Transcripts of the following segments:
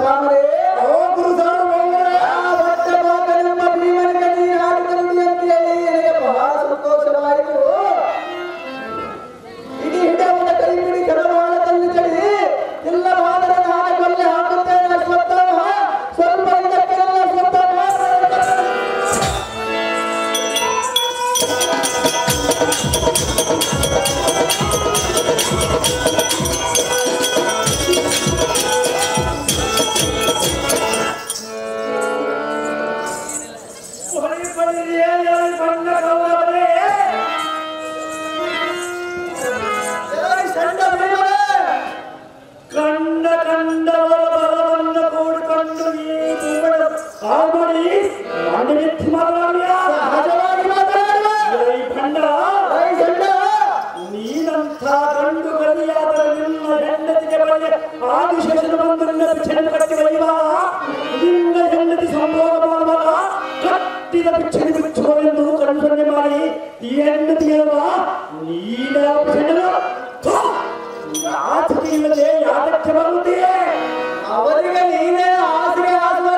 ಸಾಮರೇ ಗುರು ಸಾರ್ವಭೌಮರೇ ಭಕ್ತ ಮಾತನೆಂಬ ಭೀಮನಿಗೆ ನೀ ಆಡಿದಂತೆ ಅಂತ ಹೇಳಿ ನನಗೆ ಬಹಳ ಸಂತೋಷವಾಯಿತು. ಇಡೀ ಹಿಡಿಯವನ್ನು ಕೈ ಬಿಡಿ ಕಡವಾಳದಲ್ಲಿ ಚಳಿ ಇಲ್ಲ ಮಾದರ ನಾಳೆ ಕೊಲ್ಲಿ ಹಾಕುತ್ತೇನೆ ಸ್ವತ್ತಮ ಸ್ವಲ್ಪ ಇದಕ್ಕೆಲ್ಲ ಸ್ವತ್ತಮ ಅವರಿಗೆ ನೀನೇ ಆಸರೆ ಆಗುವ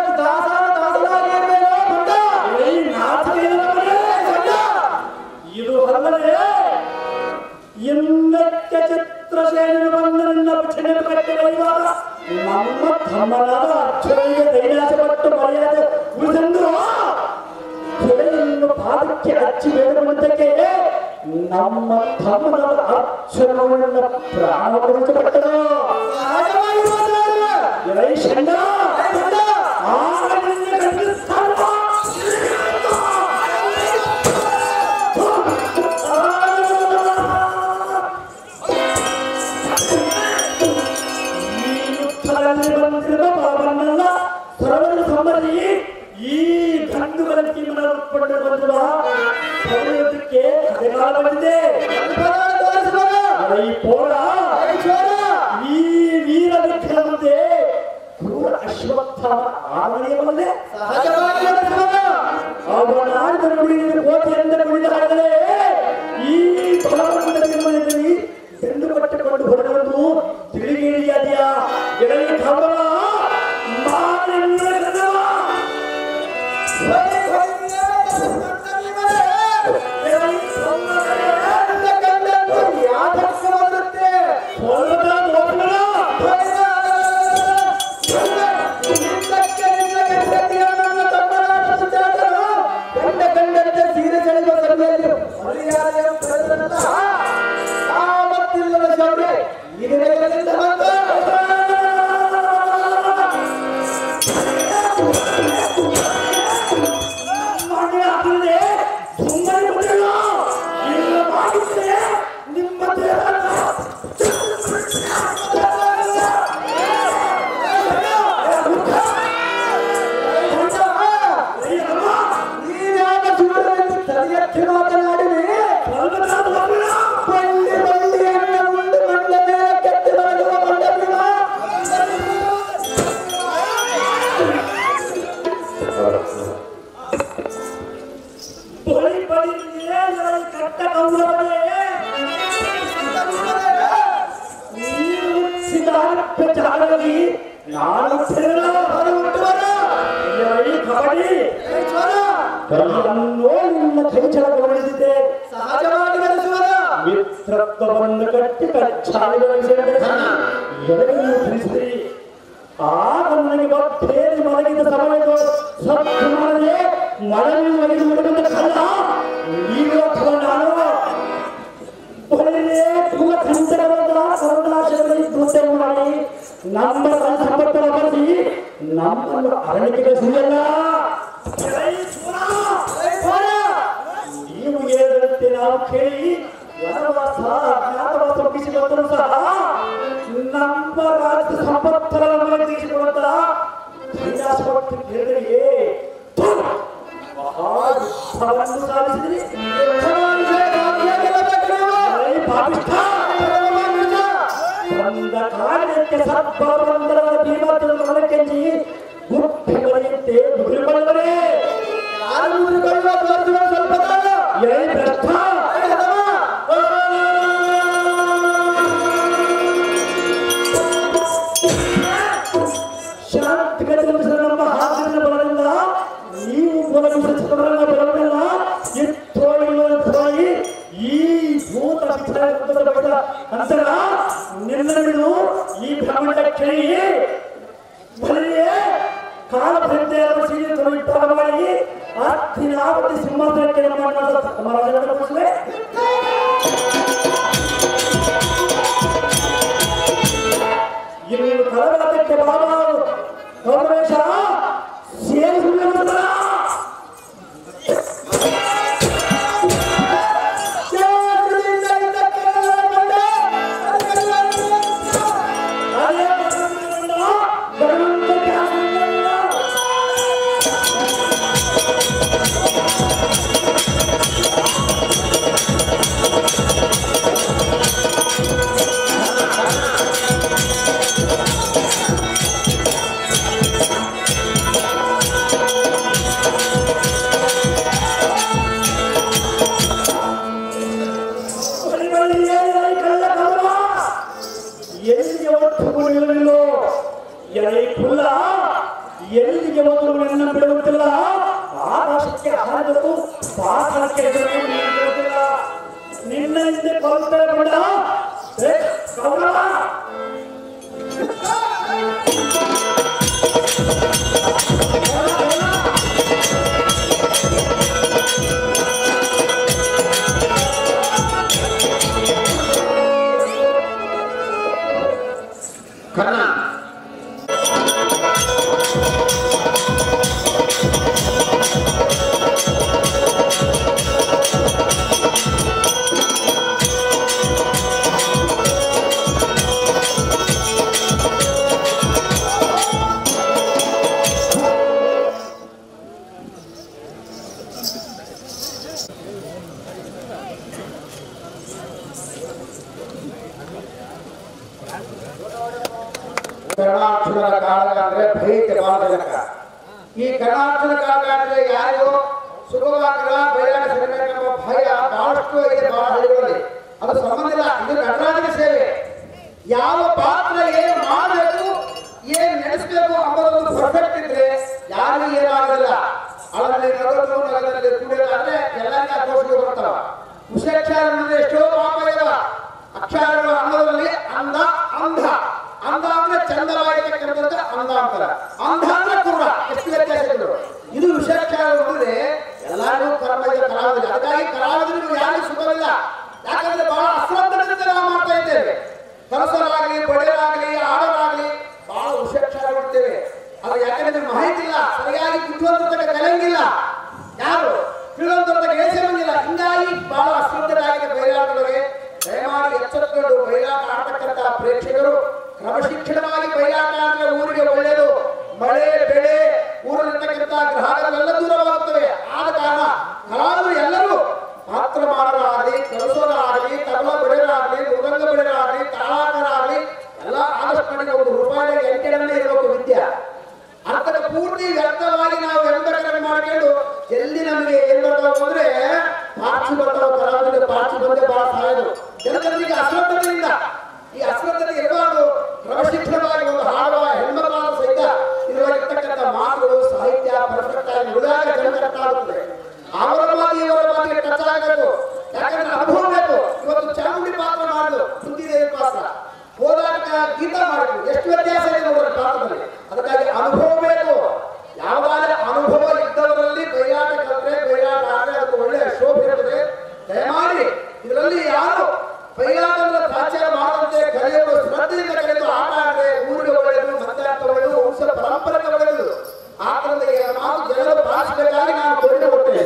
ಇದು ಅಲ್ಲದೆ ಇನ್ನಕ್ಕೆ ಚಿತ್ರಸೇನ ಬಂದರನ್ನ ಭಕ್ಷಣೆ ಕಟ್ಟಿರುವಾಗ ನಮ್ಮ ಧರ್ಮನಾದ ಅಕ್ಷರಿಗೆ ಧೈರ್ಯಪಟ್ಟು ಮರ್ಯಾದೆ ಉಳಿದಂದ್ರು ಪಾದಕ್ಕೆ ಹಚ್ಚಿ ಬೇಡುವಂತಕ್ಕೆ ನಮ್ಮ ಧರ್ಮದ ಅಕ್ಷರವನ್ನು ಪ್ರಾಣಪಡಿಸಲ್ಪಟ್ಟರು. ಈ ಗಂಡುಗಳಲ್ಲಿ ಬರುವುದಕ್ಕೆ ಅಧಿಕಾರ ಬಂದಿದೆ. ಈ ಪೋರ ಈ ವೀರ ವಿಕ್ರಮಂತೆ ಕ್ರೂರ ಅಶ್ವತ್ಥಾಮ ಆನೆಯ ಬಂದೆ ಅವನಾಡಿದ ನುಡಿಯನ್ನು ಕೋಟೆಯಿಂದ ಕುಳಿತಾಗಲೇ ಈ ಫಲವಂತರಲ್ಲಿ ಬೆಂದು ಪಟ್ಟುಕೊಂಡು ಹೊರಡುವುದು ತಿಳಿಗಿರಿಯಾದೆಯ ಎಡಲಿ ಖಬರ ಮಿತ್ರತ್ವವನ್ನು ಕಟ್ಟಿ ಆಗ ನನಗೆ ಭಕ್ತೇರಿ ಮಲಗಿದ ಸಮಯದ ಸತ್ತು ಮಾಡದೆ ಮಳಲಿ ಮಲಗಿ ಮುಡುವಂತ ಕಲ್ಲ ಈಗ ನಾನು ಕರುಣಾಶಯದಲ್ಲಿ ಮಾಡಿ ನಮ್ಮ ಸಂಪತ್ತನ್ನು ಬಳಸಿ ನಮ್ಮನ್ನು ಅರಣ್ಯಕ್ಕೆ ಸಿಗಲ್ಲ. ನೀವು ಹೇಳಿದಂತೆ ನಾವು ಕೇಳಿ ವನವಾಸ ಜ್ಞಾತವಾಸ ಮುಗಿಸಿಕೊಂಡರೂ ಸಹ ನಮ್ಮ ರಾಜ್ಯ ಸಂಪತ್ತನ್ನು ತಿಳಿಸಿಕೊಳ್ಳುವಂತ ಕೈಲಾಸವನ್ನು ಕೇಳಿದೆಯೇ ಮಹಾಯುದ್ಧವನ್ನು ಸಾಧಿಸಿದ್ರಿ. ಬಂದ ಕಾರ್ಯಕ್ಕೆ ಸದ್ಭಾವಂತರ ಭೀಮತನ ಮನಕೆಂಜಿ ಗುಪ್ಪಿ ಬರೆಯುತ್ತೆ ದುರ್ಬಲರೇ ಯಾರು ನುಡಿಕೊಳ್ಳುವ ತೋರಿಸುವ ಸ್ವಲ್ಪ ಎಳೆ ಭ್ರಷ್ಟ ಶಾಂತ ಚಾಮುಂಡ ಕೇಳಿ ಬಲಿಯೇ ಕಾಲ ಭೃತ್ಯರ ಸೀರೆ ತೊಳಿತಾರ ಮಾಡಿ ಹತ್ತಿನಾವತಿ ಸಿಂಹಾಸನಕ್ಕೆ ಮಹಾರಾಜನ ಕೂಡಲೇ ಇನ್ನು ಕಳವಳಕ್ಕೆ ಬಾಬಾ ಗೌರವೇಶ ಸೇರಿಸುವುದರ ಎಲ್ಲಿಗೆ ಹೋದರೂ ಬಿಡುವುದಿಲ್ಲ ಆಕಾಶಕ್ಕೆ ಹಾರಬೇಕು ಪಾತಾಳಕ್ಕೆ ಬಿಡುವುದಿಲ್ಲ ನಿನ್ನ ಹಿಂದೆ ಕೌಂಟರಗೊಂಡ ಕೌರವ ಕರ್ಣ ಕರ್ಣಾರ್ಜುನರ ಕಾಳಗ ಅಂದ್ರೆ ಭಯಂಕರವಾದಕ. ಈ ಕರ್ಣಾರ್ಜುನ ಕಾಳಗ ಅಂದ್ರೆ ಯಾರು ಸುಖವಾಗಿಲ್ಲ ಬಯಲಾಟ ಸಿಗಬೇಕೆಂಬ ಭಯ ಬಹಳಷ್ಟು ಇದೆ ಬಹಳ ಹಳ್ಳಿಗಳಲ್ಲಿ. ಅದು ಸಂಬಂಧ ಇಲ್ಲ. ಇದು ಕರ್ನಾಟಕ ಸೇವೆ. ಯಾವ ಪಾತ್ರ ಏನ್ ಮಾಡಬೇಕು ಏನ್ ನಡೆಸಬೇಕು ಅನ್ನೋದೊಂದು ಪರ್ಫೆಕ್ಟ್ ಇದ್ರೆ ಯಾರಿಗೂ ಏನಾಗಲ್ಲ. ಅವರಲ್ಲಿ ನಗರಗಳು ನಗರದಲ್ಲಿ ಕೂಡಿದ್ರೆ ಎಲ್ಲರಿಗೂ ಅಕ್ಷರಗಳು ಬರ್ತಾವ. ವಿಷಯಾಕ್ಷರ ಅನ್ನೋದು ಎಷ್ಟೋ ಪಾಪ ಇದಾವ. ಅಕ್ಷರಗಳು ಅನ್ನೋದ್ರಲ್ಲಿ ಅಂಧ ಅಂಧ ಅಂಧ ಅಂದ್ರೆ ಚಂದವಾಗಿರ್ತಕ್ಕಂಥದ್ದು ಅಂಧ ಅಂತಾರ. ಅಂಧ ಅಂದ್ರೆ ಕುರುಡ. ಎಷ್ಟು ವ್ಯತ್ಯಾಸಗಳು. ಇದು ವಿಷಯಾಕ್ಷರ ನೋಡಿದ್ರೆ ಎಲ್ಲರಿಗೂ ಕರ್ಮದ ಕಲಾವಿದ. ಅದಕ್ಕಾಗಿ ಕಲಾವಿದರಿಗೂ ಯಾರಿಗೂ ಸುಖವಿಲ್ಲ. ಯಾಕಂದ್ರೆ ಬಹಳ ಅಶ್ರದ್ಧದಿಂದ ನಾವು ಮಾಡ್ತಾ ಇದ್ದೇವೆ. ಕಲಸರಾಗಲಿ ಬಡರಾಗಲಿ ಆಡರಾಗಲಿ ಬಹಳ ವಿಷಯಾಕ್ಷರ ನೋಡ್ತೇವೆ. ಅದು ಯಾಕಂದ್ರೆ ಮಾಹಿತಿ ಇಲ್ಲ, ಸರಿಯಾಗಿ ಕುಟುಂಬದ ಕಲಿಯಂಗಿಲ್ಲ, ಯಾರು ತಿಳಿದಂತ ಗೆಲ್ಸಿರಂಗಿಲ್ಲ. ಹಿಂಗಾಗಿ ಬಹಳ ಅಶ್ರದ್ಧರಾಗಿ ಬಯಲಾಟಗಳಿಗೆ ದಯಮಾಡಿ ಎಚ್ಚರಿಕೊಂಡು ಬಯಲಾಟ ಆಡ್ತಕ್ಕಂಥ ಪ್ರೇಕ್ಷಕರು ಕ್ರಮಶಿಕ್ಷಣವಾಗಿ ಬಯಲಾಟ ಅಂದ್ರೆ ಊರಿಗೆ ಒಳ್ಳೆಯದು. ಮಳೆ ಬೆಳೆ ಊರಲ್ಲಿರ್ತಕ್ಕಂಥ ಗ್ರಹಗಳೆಲ್ಲ ದೂರವಾಗುತ್ತವೆ. ಆದ ಕಾರಣ ಕಲಾವಿದರು ಎಲ್ಲರೂ ಪಾತ್ರ ಮಾಡಲಾಗಲಿ ಕೆಲಸರಾಗಲಿ ತಬಲ ಬೆಳೆಯಲಾಗಲಿ ಮೃದಂಗ ಬೆಳೆಯಲಾಗಲಿ ತಾಳಾಟರಾಗಲಿ ಎಲ್ಲ ಆದಷ್ಟು ನನಗೆ ಒಂದು ರೂಪಾಯಿ ಎಂಟೆಡನ್ನೇ ಇರಬೇಕು ವಿದ್ಯೆ. ಅರ್ಥದ ಪೂರ್ತಿ ವ್ಯರ್ಥವಾಗಿ ನಾವು ಎಂಬಕರನ್ನು ಮಾಡಿಕೊಂಡು ಎಲ್ಲಿ ನಮಗೆ ಏನ್ ಬರ್ತಾವ ಅಂದ್ರೆ ಪಾರ್ಚಿ ಬರ್ತಾವ. ಕಲಾವಿದರಿಗೆ ಪಾರ್ಚಿ ಬಂದೇ ಬಹಳ ಸಹಾಯದರು. ಜನರಿಗೆ ಅಶ್ರದ್ಧತೆಯಿಂದ ಈ ಅಶ್ರದ್ಧತೆ ಇರಬಾರದು. ಕ್ರಮಶಿಕ್ಷಣವಾಗಿ ಒಂದು ಹಾಡುವ ಹೆಣ್ಮಕ್ಕಳಾದ ಸಹಿತ ಇದರಲ್ಲಿರ್ತಕ್ಕಂಥ ಮಾತುಗಳು ಸಾಹಿತ್ಯ ಪರ್ಫೆಕ್ಟ್ ಆಗಿ ನುಡಿದಾಗ ಜನಕಟ್ಟಾಗುತ್ತದೆ. ಅವರ ಮಾತಿ ಇವರ ಮಾತಿಗೆ ಟಚ್ ಆಗಬೇಕು. ಯಾಕಂದ್ರೆ ಅನುಭವ ಬೇಕು. ಇವತ್ತು ಚಾಮುಂಡಿ ಪಾತ್ರ ಮಾಡುದು, ಸುದ್ದಿದೇವಿ ಪಾತ್ರ, ಹೋದಾಗ ಗೀತ ಮಾಡುದು, ಎಷ್ಟು ವ್ಯತ್ಯಾಸ ಇದೆ ಅವರ ಪಾತ್ರದಲ್ಲಿ. ಅದಕ್ಕಾಗಿ ಅನುಭವ ಬೇಕು. ಯಾವಾಗ ಅನುಭವ ಇದ್ದವರಲ್ಲಿ ಬಯಲಾಟ ಕಲಿತ್ರೆ ಬಯಲಾಟ ಆದ್ರೆ ಅದು ಒಳ್ಳೆಯ ಶೋಭೆ ಇರುತ್ತದೆ. ದಯಮಾಡಿ ಇದರಲ್ಲಿ ಯಾರು ಬಯಲಾಟದ ಪ್ರಾಚಾರ ಮಾಡದಂತೆ ಕಲಿಯುವ ಶ್ರದ್ಧೆಯಿಂದ ಕಲಿತು ಆಟ ಆಡದೆ ಊರಿಗೆ ಒಳ್ಳೆಯದು, ಮಂತ್ರಾರ್ಥ ಒಳ್ಳೆಯದು, ವಂಶದ ಪರಂಪರೆಗೆ ಒಳ್ಳೆಯದು. ಆ ತರದ ಮಾತು ಜನರು ಭಾಷೆಗಾಗಿ ನಾನು ತೋರಿಕೆ ಕೊಟ್ಟೇನೆ.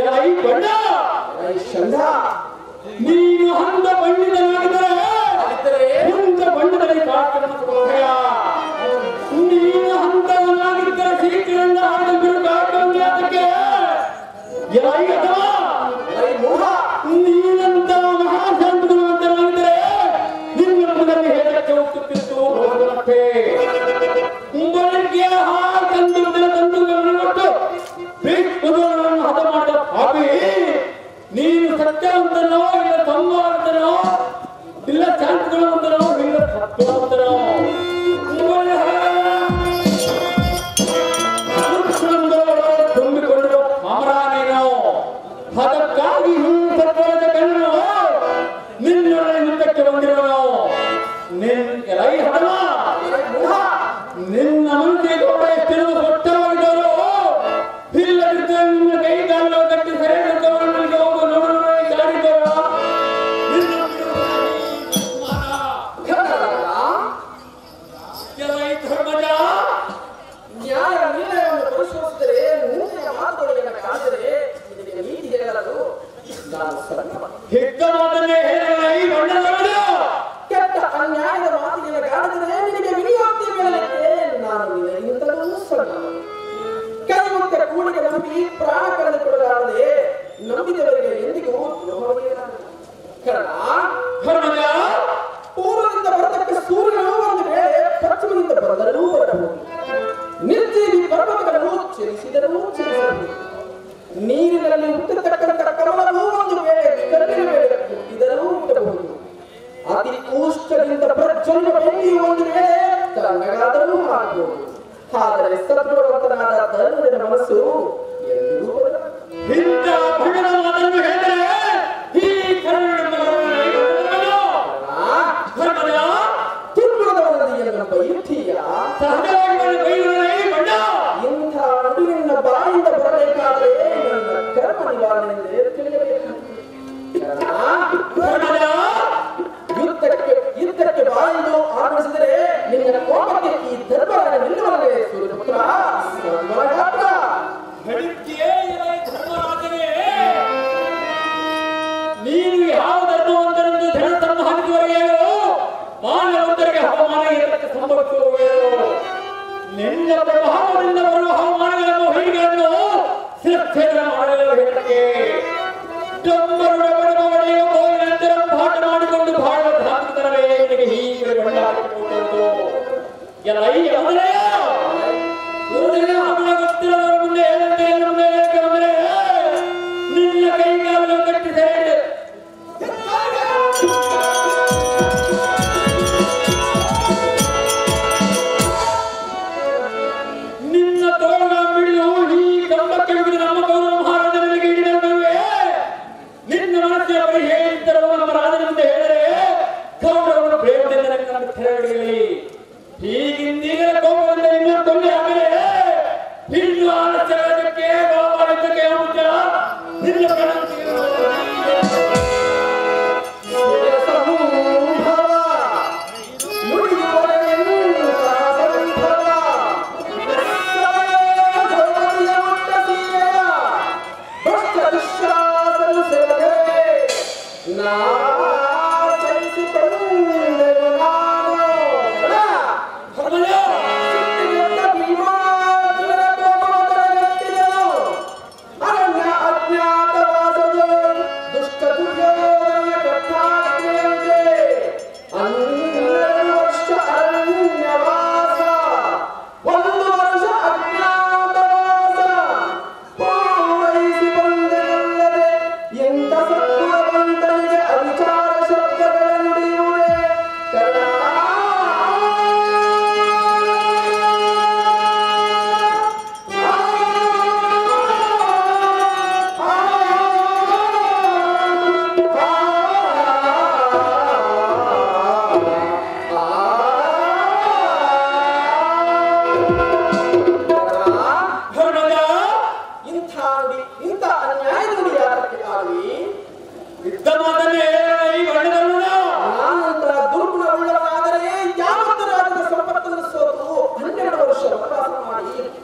ಎಲೈ ಬಣ್ಣ ನೀನು ಹಂತ ಬಣ್ಣಿತನಾಗಿದ್ದರೆ ಇಂಥ ಬಣ್ಣದಲ್ಲಿ ಕಾಕನಯ ನೀನು ಹಂತವನ್ನಾಗಿದ್ದರೆ ಸೀಕರನ್ನ ಹಾಡು ಬಿಡು ಕಾಕನ್ಯಾತಕ್ಕೆ ಎಲೈ ಅಥವಾ ನೀನಂತ ಮಹಾಶಾಂತನಾಗಿದ್ದರೆ ನಿನ್ನ ಮುಂದೆ ಹೇಳಕ್ಕೆ ಹೋಗುತ್ತಿತ್ತು ಹೋಗಲಪ್ಪೆ ಬೆಳಗ್ಗೆ ಹಾಕಂದು ತಂದುಗಳನ್ನು ಕೊಟ್ಟು ಭೀಷ್ಮರನ್ನು ಹತ ಮಾಡಿದ ಪಾಪಿ ನೀನು ಸತ್ಯವಂತನೋ ಇಲ್ಲ ಸಂವಾದನೋ ಇಲ್ಲ ಶಾಂತವಂತನೋ ಇಲ್ಲ ಸತ್ಯವಂತನೋ ತುಂಬಿಕೊಂಡು ಅಮರಾನೇನೋ ಅದಕ್ಕಾಗಿ ಸತ್ವದ ಕಣ್ಣು ನಿನ್ನೊಡನೆ ಯುದ್ಧಕ್ಕೆ ಬಂದಿರೋನು ಎಲೈ ಹಡಮ ನಿನ್ನ ಮುಂದೆ ತಿರುವು ಕೊಟ್ಟವರಿದ್ದವರು ಇಲ್ಲದಿದ್ದ ನಿನ್ನ ಕೈ ಕಾಲು ಕಟ್ಟಿ ಸರಿದವರನ್ನು ಹೋಗು ನೋಡು ಗಾಡಿದವ ಧರ್ಮಜ ನ್ಯಾಯ ನಿರ್ಣಯವನ್ನು ಪರಿಶೋಧಿಸಿದರೆ ಮುಂದಿನ ಮಾತುಗಳನ್ನು ಕಾದರೆ ಇದಕ್ಕೆ ನೀತಿ ಹೇಳಲು ನಾನು ಹಿಗ್ಗವಾದನ್ನೇ ಹೇಳಲೈ ಬಣ್ಣದವನು ಕೆಟ್ಟ ಅನ್ಯಾಯದ ಮಾತಿಗೆ ಕಾದರೆ ನಿನಗೆ ವಿನಿಯೋಕ್ತಿ ಹೇಳಲಿಕ್ಕೆ ನಾನು ನಿನಗಿಂತಲೂ ಸಣ್ಣ ಕೈಮುತ್ತ ಕೂಡಿಗೆ ನಂಬಿ ಪ್ರಾಣ ಕಳೆದುಕೊಳ್ಳಲಾರದೆ ನಂಬಿದವರಿಗೆ ಎಂದಿಗೂ ಧರ್ಮಜ ಪೂರ್ವದಿಂದ ಬರತಕ್ಕ ಸೂರ್ಯನು ಒಂದು ವೇಳೆ ಪಶ್ಚಿಮದಿಂದ ಬರದರೂ ಬರಬಹುದು ನಿರ್ಜೀವಿ ಪರ್ವತಗಳನ್ನು ಚಲಿಸಿದರೂ ಚಲಿಸಬಹುದು ನೀರಿನಲ್ಲಿ ಹುಟ್ಟತಕ್ಕಂಥ ಕಮಲವು ಒಂದು ವೇಳೆ ಕಣ್ಣಿನ ವೇಳೆ ಹುಟ್ಟಿದರೂ ಹುಟ್ಟಬಹುದು ಅತಿ ಕೂಷ್ಟದಿಂದ ಪ್ರಜ್ವಲಿನ ಬೆಂಕಿಯು ಒಂದು ವೇಳೆ ತಣ್ಣಗಾದರೂ ಆಗಬಹುದು ಆದರೆ ಸದ್ಗುಣವಂತನಾದ ಧರ್ಮದ ಮನಸ್ಸು ಎಂದಿಗೂ ಇಂಥ ಭಯದ ಮಾತನ್ನು ಹೇಳಿದರೆ ಈ ದುರ್ಗುಣದವರದಿಯನ್ನು ಬೈಯುತ್ತೀಯ ಸಹಜವಾಗಿ ಬೈಯುವುದೈ ಬಣ್ಣ ಇಂಥ ನುಡಿಯಿಂದ ಬಾಯಿಂದ ಬರಬೇಕಾದರೆ ನನ್ನ ಕರ್ಮ ನಿವಾರಣೆ ತಿಳಿಯಬೇಕು ಯುದ್ಧಕ್ಕೆ ಬಾಯಿಂದ ಆಗಮಿಸಿದರೆ ನಿನ್ನ ಕೋಪಕ್ಕೆ ಈ ಧರ್ಮವನ್ನು ನಿಲ್ಲುವಲ್ಲೇ ಸೂರ್ಯಪುತ್ರ ನೀನು ಯಾವ ಧರ್ಮವಂತರೆಂದು ಜನ ಸಂಹಾರಿಸುವವರೆಗೆ ಮಾನವಂತರಿಗೆ ಹವಾಮಾನ ಇರತಕ್ಕ ಸಂಭವಿಸುವವರು ನಿನ್ನ ಪ್ರಭಾವದಿಂದ ಬರುವ ಹವಾಮಾನಗಳನ್ನು ಹೀಗಳನ್ನು ಶಿರಚ್ಛೇದನ ಮಾಡಲು ಹೇಳಕ್ಕೆ ಡಂಬರುಡ ಬಡಬಡೆಯ ಗೋವಿನಂತರ ಪಾಠ ಮಾಡಿಕೊಂಡು ಬಹಳ ಭ್ರಾಂತರವೇ ನಿನಗೆ ಹೀಗೆ ಗೊಂಡಾಡಿಕೊಂಡು ಎಲೈ ಅವರೇ ಗೊತ್ತಿರೋದ್ರ ಮುಂದೆ ಹೇಳಂತೆ ಮುಂದೆ ಹೇಳಕ್ಕೆ ನಿನ್ನ ಕೈಗಾಲು ಕಟ್ಟಿದರೆ ನಿನ್ನ ತೋಳ ಬಿಡಿದು ಈ ಕಂಬಕ್ಕೆ ಬಿಡಿದು ನಮ್ಮ ಗೌರವ ಮಹಾರಾಜನಿಗೆ ಹಿಡಿದವೇ ನಿನ್ನ ಮನಸ್ಸಿನ ಬಳಿ ಹೇಳಿದ್ದರೋ ನಮ್ಮ ರಾಜನ ಮುಂದೆ ಹೇಳಿದರೆ ಗೌರವವನ್ನು ಪ್ರೇಮದಿಂದ ನನ್ನ ತೆರಳಿರಲಿ ಹೀಗಿಂದೀಗಲೇ ಕೋಪದಿಂದ ಇನ್ನೂ ತೊಂದರೆ ಆಗಲೇ ಇನ್ನು ಆಲೋಚನೆಗೆ ಬಾಬಾಕ್ಕೆ ಮುಂಚೆ ನಿನ್ನ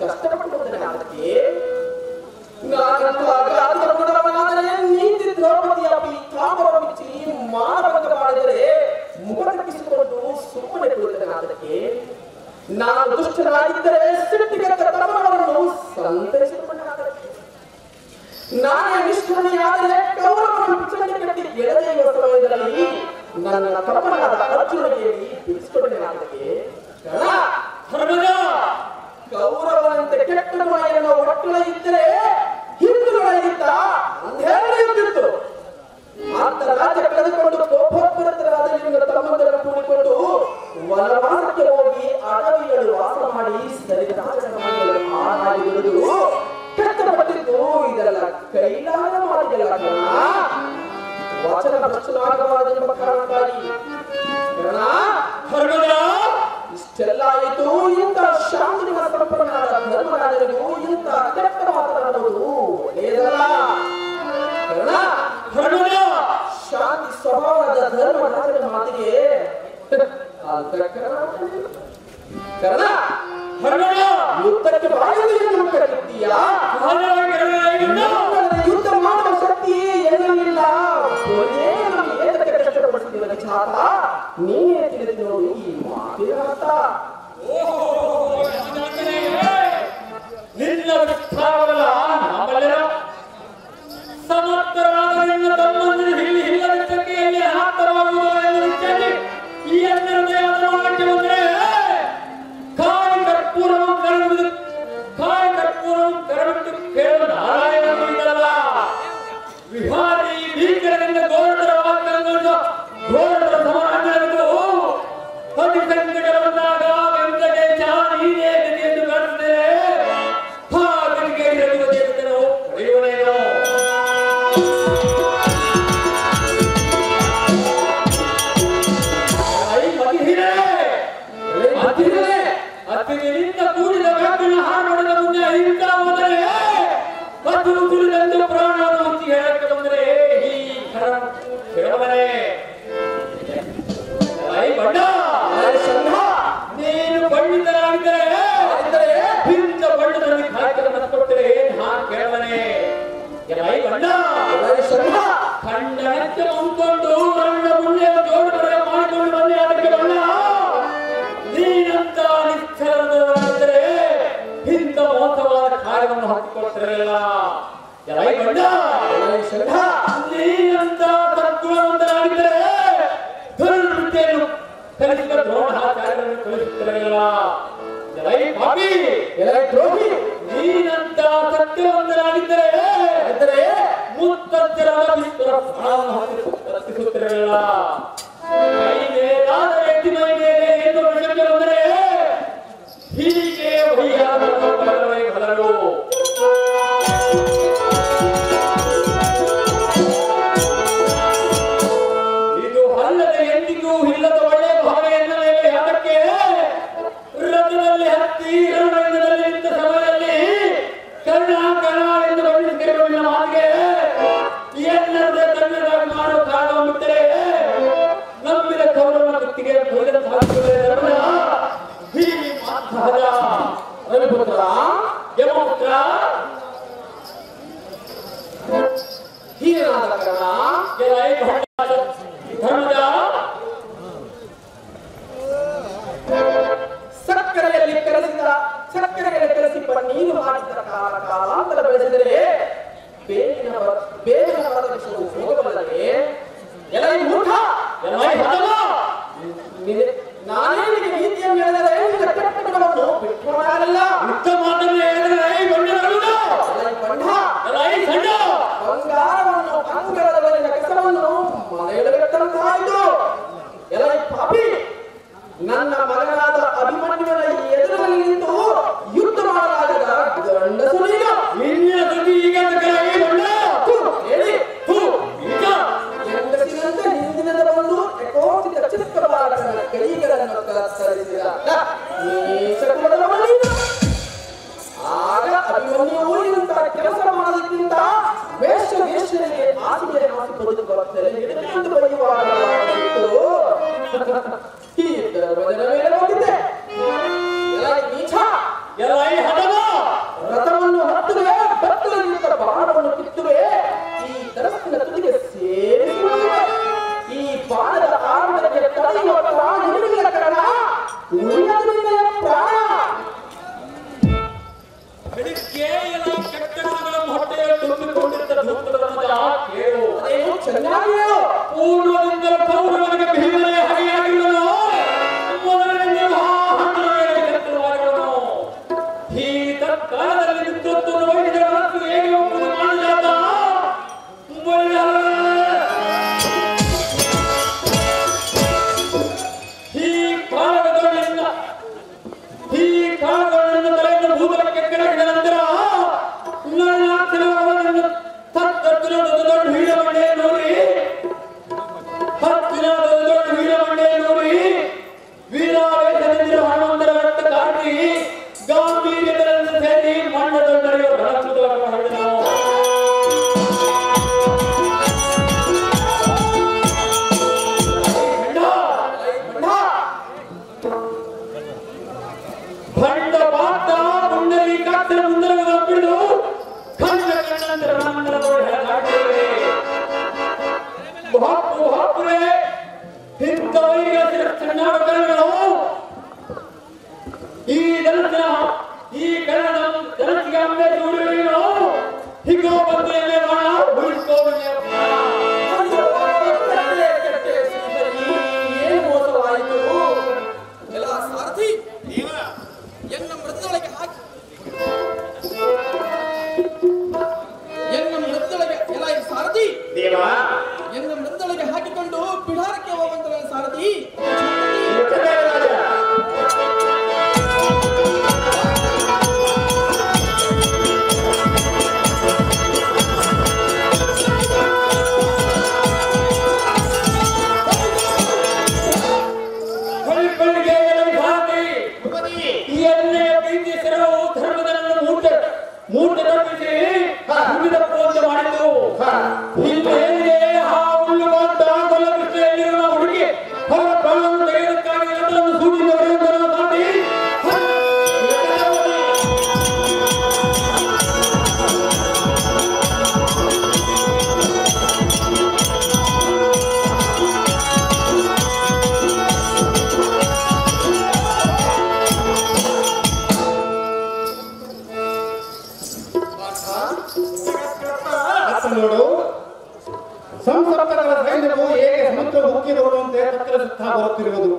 ಕಷ್ಟಪಟ್ಟು ನಾನೇ ನಿಷ್ಠುರಣಿಯಾದರೆ ಕೌರವನ ಪಿಚ್ಚಣೆ ಕಟ್ಟಿ ಎಳೆದೇ ಇರುವ ಸಮಯದಲ್ಲಿ ನನ್ನ ತಮ್ಮನಾದ ಅರ್ಜುನನಿಗೆ ಬಿಡಿಸಿಕೊಂಡನಾಗಲಿಕ್ಕೆ ಕೌರವನಂತೆ ಕೆಟ್ಟ ಗುಣವನ್ನು ಒಟ್ಟುಳ ಇದ್ದರೆ ಹಿಂದೂಗಳಿಗಿಂತ ಅಂಧೇರಿಯುತ್ತಿತ್ತು. ಆತ ರಾಜ್ಯ ಕಳೆದುಕೊಂಡು ಕೋಪೋತ್ಪರತರಾದ ನಿಮ್ಮ ತಮ್ಮಂದಿರನ್ನು ಕೂಡಿಕೊಂಡು ವನವಾಸಕ್ಕೆ ಹೋಗಿ ಅಡವಿಗಳು ವಾಸ ಮಾಡಿ ಸರಿದಾಜಗಳನ್ನು ಹಾಳಾಗಿ ದುಡಿದು ಕಷ್ಟಪಟ್ಟಿದ್ದು ಇದೆಲ್ಲ ಕೈಲಾದ ಮಾಡಿದೆಲ್ಲ ವಚನ ಭ್ರಷ್ಟನಾಗಬಾರದೆಂಬ ಕಾರಣಕ್ಕಾಗಿ ಇಷ್ಟೆಲ್ಲ ಆಯಿತು. ಇಂಥ ಶಾಂತಿನ ಸಂಪನ್ನನಾದ ಧರ್ಮರಾಜನಿಗೂ ಇಂಥ ಕೆಟ್ಟ ಮಾತನಾಡುವುದು ಒಳ್ಳೆಯದಲ್ಲ. ಶಾಂತಿ ಸ್ವಭಾವದ ಧರ್ಮರಾಜನ ಮಾತಿಗೆ ಯುದ್ಧಕ್ಕೆ ಬಾಯುವುದನ್ನು ಕರೆಯುತ್ತೀಯಾ? ಯುದ್ಧ ಮಾಡುವ ಶಕ್ತಿ ಎನ್ನಲಿಲ್ಲ. ನೀನೇ ತಿಳಿದು ನೋಡಿ ಈ ಮಾತಿನ ಅರ್ಥ. ಸಮರ್ಥರಾದ ನಿನ್ನ ತಮ್ಮಂದಿರು ಹಿಲ್ಲಿ ಹಿಲ್ಲದ ಚಕ್ಕೆಯಲ್ಲಿ ಹಾಕರವಾಗುವುದು ಈ ಅನ್ನಕ್ಕೆ ಬಂದರೆ ಕಾಯಿ ಕರ್ಪೂರವನ್ನು ಕರಬಿಟ್ಟು ಕೇಳುವ ನಾರಾಯಣನು ಇದಲ್ಲ. ವಿಹಾರಿ ಭೀಕರದಿಂದ ಗೋರಡರ ವಾಕ್ಯಗಳನ್ನು ಗೋರಡರ ಸಮಾರಂಭಗಳು ಅತಿ ಸಂಕಟ ಬಂದಾಗ ವೆಂಕಟೇಶ ನೀನೇ ಗತಿಯನ್ನು ಕಾಣುತ್ತೇವೆ. ಹಾಗೆ ದೇವತೆಗಳು ಪಡೆಯುವನೇನೋ ಅತಿಥಿಯಿಂದ ಕೂಡಿದ ವ್ಯಕ್ತಿನ ಹಾಡುವ ಮುಂದೆ ಇಂಥ ಹೋದರೆ ಮತ್ತು ಕುಡಿದಂತೆ ಪ್ರಾಣವನ್ನು ಮುಚ್ಚಿ ಹೇಳಕ್ಕೆ ಬಂದರೆ ಈ ಕೆಳವನೇ ನೀನು ಪಂಡಿತರಾಗಿದ್ದರೆ ಇಂಥ ಪಂಡಿತರಲ್ಲಿ ಕಾರ್ಯಕ್ರಮ ಕೊಟ್ಟರೆ ನಾನು ಕೇಳವನೇ ಖಂಡನಕ್ಕೆ ಮುಂದ್ಕೊಂಡು ನನ್ನ ಮುಂದೆ ಜೋಡುಗಡೆ ಮಾಡಿಕೊಂಡು ಬಂದೆ. ಅದಕ್ಕೆ ಬಣ್ಣ ನೀನಂತ ನಿಶ್ಚಲರಾದರೆ ಇಂಥ ಮೋಸವಾದ ಕಾರ್ಯವನ್ನು ಹಾಕಿಕೊಡ್ತಿರಲಿಲ್ಲ. ನೀನಂತ ಸದ್ಗುಣವಂತರಾಗಿದ್ದರೆ ದುರ್ವೃತ್ತಿಯನ್ನು ಕಲಿಸಿದ ದ್ರೋಣಾಚಾರ್ಯರನ್ನು ಕಲಿಸುತ್ತಿರಲಿಲ್ಲ. ನೀನಂತ ಸತ್ಯವಂತರಾಗಿದ್ದರೆ ಮುತ್ತಜ್ಜರಾದ ವಿಶ್ವರ ಪ್ರಾಣವನ್ನು ಹತ್ತಿಸುತ್ತಿರಲಿಲ್ಲ. ಮೈ ಮೇಲಾದ ವ್ಯಕ್ತಿ ಮೈ ಮೇಲೆ ಎಂದು ವಿಷಯಕ್ಕೆ ಬಂದರೆ ಹೀಗೆ ವೈಯಾರವನ್ನು ಬರಲು ಇದು ಅಲ್ಲದೆ ಎಂದಿಗೂ ಇಲ್ಲದ ಒಳ್ಳೆಯ ಭಾವನೆಯನ್ನು ಅದಕ್ಕೆ ರಥದಲ್ಲಿ ಹತ್ತಿ ರಣರಂಗದಲ್ಲಿ ನಿಂತ ಸಮಯದಲ್ಲಿ ಕರ್ಣ ಎಂದು ಬಣ್ಣಿಸಿರುವ ಮಾತಿಗೆ ಎಲ್ಲರದೇ ತಣ್ಣಗಾಗಿ ಮಾಡೋ ಕಾರಣವನ್ನು ಬಿಟ್ಟರೆ ನಂಬಿದ ಕೌರವನ ಕತ್ತಿಗೆ ರವಿಪುತ್ರ ಯಮಪುತ್ರ ಹೀನಾದ ಕರ್ಣ ಧರ್ಮದ ಸಕ್ಕರೆಯಲ್ಲಿ ಕರೆಸಿ ನೀರು ಹಾಕಿದ ಕಾಲಾಂತರ ಬೆಳೆಸಿದರೆ ಬೇವಿನ ಮರದಷ್ಟು ಹೋಗಬಲ್ಲದೆ ಎಲ್ಲ ಮೂರ್ಖ ನಾನೇ ನಿನಗೆ ನೀತಿಯನ್ನು ಹೇಳಿದರೆ ಕೆಟ್ಟಗಳನ್ನು ಬಿಟ್ಟು ಮಾಡಲ್ಲ. ಬಂಗಾರವನ್ನು ಅಂಗಡದವರಿನ ಕೆಲಸವನ್ನು ಮನೆಯೊಳಗಿಟ್ಟಂತಾಯಿತು. ಎಲ್ಲ ಪಾಪಿ ನನ್ನ ಮಗನಾದ ಅಭಿಮನ್ಯುವಿನ ಎದುರಲ್ಲಿ ನಿಂತು ಯುದ್ಧ ಮಾಡಲಾಗದ ಗಂಡಸು ಹೆಂಗಸಿನಂತೆ ಹಿಂದಿನದ ಒಂದು ಯಥೋಚಿತ ಚಿತ್ರವಾದ ಕೈಗಳನ್ನು ಕತ್ತರಿಸಿದ ಆಗ ಅಭಿಮನ್ಯುವು ಇಂತಹ ಕೆಲಸ ಮಾಡೋದಕ್ಕಿಂತ ವೇಷವೇಷನಿಗೆ ಆಸೆ ಹಾಕಿ ಬದುಕು ಬರುತ್ತದೆ ಎಂದು ಬರೆಯುವಾಗ ಈ ಧರ್ಮದ ಮೇಲೆ ಹೋಗಿದ್ದೆ. ರಥವನ್ನು ಹತ್ತುವೆ, ಭಕ್ತರಿಂದ ಬಾಣವನ್ನು ಕಿತ್ತುವೆ, ಈ ಧರ್ಮದ ತುದಿಗೆ ಸೇರಿಸುವೆ. ಈ ಬಾಣದ ಆರಂಭಕ್ಕೆ ತಡೆಯುವ ಪ್ರಾಣ ನಿನಗಿಲ್ಲ ಕಾರಣ ಉಳಿಯದ ಪ್ರಾಣ. ಬೆಳಿಗ್ಗೆ ಎಲ್ಲ ಕಟ್ಟಡಗಳ ಹೊಟ್ಟೆಯ ತುಂಬಿಕೊಂಡಿದ್ದ ಸಾರಥಿ ದೇವ ಎಂದು ಮೃತಳಿಗೆ ಹಾಕಿಕೊಂಡು ಬಿಡಾರಕ್ಕೆ ಹೋಗುವಂತ ಸಾರಥಿ ಮೂರ್ತಿ ತಪ್ಪಿಸಿ ವಿವಿಧ ಪೂಜೆ ಮಾಡಿದ್ದು ಹಿಂದೆ ಆ ಉಳ್ಳುವಂತ ಕೊಲ್ಲಕೃಷ್ಣೆಯಲ್ಲಿರುವ ಹುಡುಗಿ ಅವರ ಪ್ರಾಣವನ್ನು ತೆಗೆದಕ್ಕಾಗಿ ಎಲ್ಲರನ್ನು ಸೂಚಿಸಿದವರೆಂದು ಸಾಧಿ ನೋಡು ಸಂಸರ್ಪಕರ ಸೈನ್ಯವು ಹೇಗೆ ಸಮುದ್ರ ಮುಖ್ಯದವರಂತೆ ತತ್ತರಿಸುತ್ತಾ ಬರುತ್ತಿರುವುದು.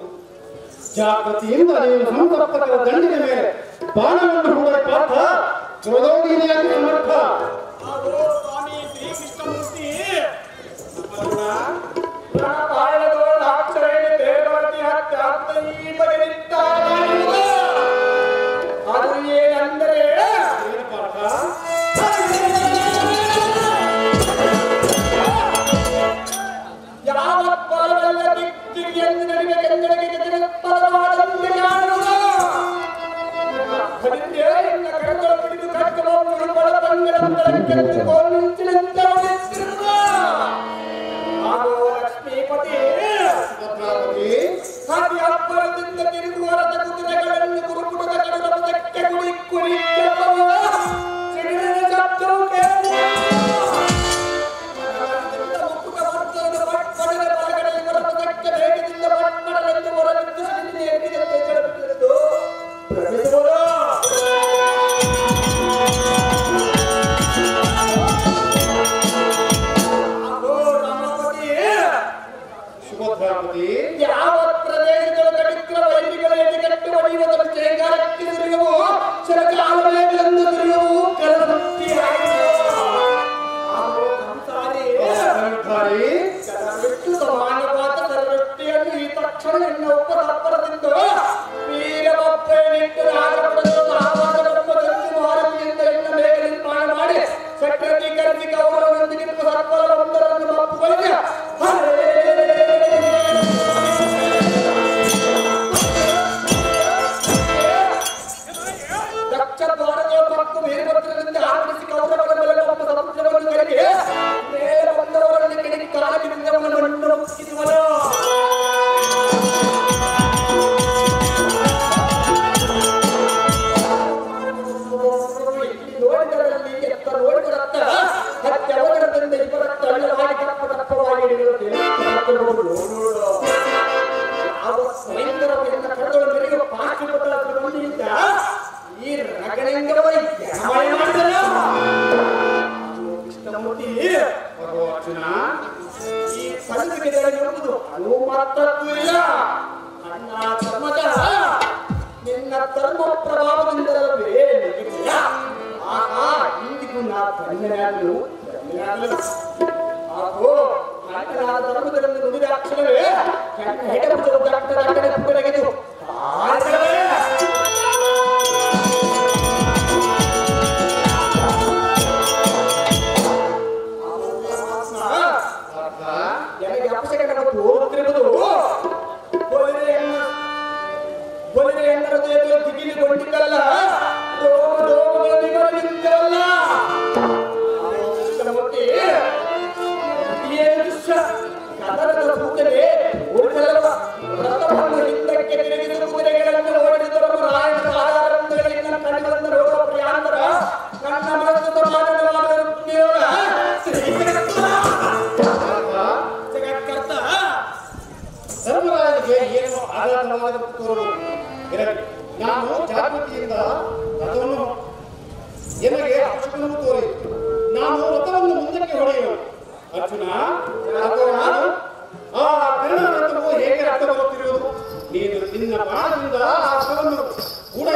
ಜಾಗೃತಿಯಿಂದ ನೀವು ಸಂಸರ್ಪಕರ ದಂಡಿನ ಮೇಲೆ ಬಾಣವನ್ನು ಹೂಡ ಪಾತ್ರ ಚೋದೋಡಿಯಾಗಿ ಸಮರ್ಥ. ಸ್ವಾಮಿ ಶ್ರೀಕೃಷ್ಣಮೂರ್ತಿ ಅದು ಏನಂದರೆ ಲಕ್ಷ್ಮೀಪತಿ ಅಪ್ಪರದಿಂದ ತಿರುಗುವರದ ಕುದುರೆಗಳನ್ನು ಗುರುಕುಟದ ಕಡಲಕ್ಕೆ ಕುಡಿ ಕುಡಿ ಯಾವ ಪ್ರದೇಶಗಳ ದರಿದ್ರ ವೈರಿಗಳಿಗೆ ಕಟ್ಟಿ ಹೊಡೆಯುವುದರ ಚೇಂಗಾರಕ್ಕೆ ತಿರುಗುವು ಸರಕಾಲಗಳನ್ನು ತಿರುಗುವು ಬಿಟ್ಟು ಸಮಾನವಾದ ಸರ್ವೃಷ್ಟಿಯನ್ನು ಈ ತಕ್ಷಣ ಇನ್ನೊಬ್ಬ ತಪ್ಪರದಿಂದ ವೀರಬಪ್ಪನಿಟ್ಟು ರಾಜಪಡೆದು ಆವಾಸವೆಂಬುದನ್ನು ಮಾರುತಿಯಿಂದ ಇನ್ನ ಬೇಗ ನಿರ್ಮಾಣ ಮಾಡಿ ಸಕ್ರೀಕರಿಸಿ ಗೌರವದೊಂದಿಗೆ ಸರ್ಪರ ಒಂದರನ್ನು ಮಪ್ಪುಗಳಿಗೆ ನಿನ್ನ ಧರ್ಮ ಪ್ರಭಾವದಿಂದಲೇ ಇಂದಿಗೂ ನಾ ಧನ್ಯನಾಗಲು ಹಾಗೂ ನನ್ನ ಧರ್ಮದಲ್ಲಿ ನುಡಿದ ಅಕ್ಷರವೇ ತೆಗೆದು ನನಗೆ ಅಪಶಕನ ಹೋಗುತ್ತಿರುವುದು ದಿಗಿಲಿಗೊಂಡಿದ್ದಲ್ಲ ನಿಂತಲ್ಲ ಕದರದ ಸೂಚನೆ ಉಳಿದಲ್ಲವ ರಥವನ್ನು ಹಿಂದಕ್ಕೆ ತಿರುಗಿದ ಕುದುರೆಗಳನ್ನು ಓಡಿಸಿದವರು ರಾಯಣ ಆಧಾರಗಳಿಂದ ಕಂಡು ಬಂದ ರೋಗ ಪ್ರಿಯಾಂತರ ನನ್ನ ಮನಸ್ಸು ಜಗತ್ಕರ್ತ ಧರ್ಮರಾಜನಿಗೆ ಏನು ಆಧಾರವಾದ ನಾನು ಜಾಗೃತಿಯಿಂದ ರಥವನ್ನು ಎನಗೆ ಅವಶ್ಯಕವನ್ನು ತೋರಿ ನಾನು ರಥವನ್ನು ಮುಂದಕ್ಕೆ ಹೊಡೆಯುವ ಅರ್ಜುನ ನಾನು ಆ ಕರ್ಣ ರಥವು ಹೇಗೆ ರಥ ಬರುತ್ತಿರುವುದು ನೀನು ನಿನ್ನ ಬಾಣದಿಂದ ಆ ರಥವನ್ನು ಕೂಡ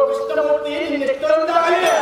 ಕೃಷ್ಣಮೂರ್ತಿ ನಿನ್ನೆಷ್ಟೊಂದಾಗಿದೆ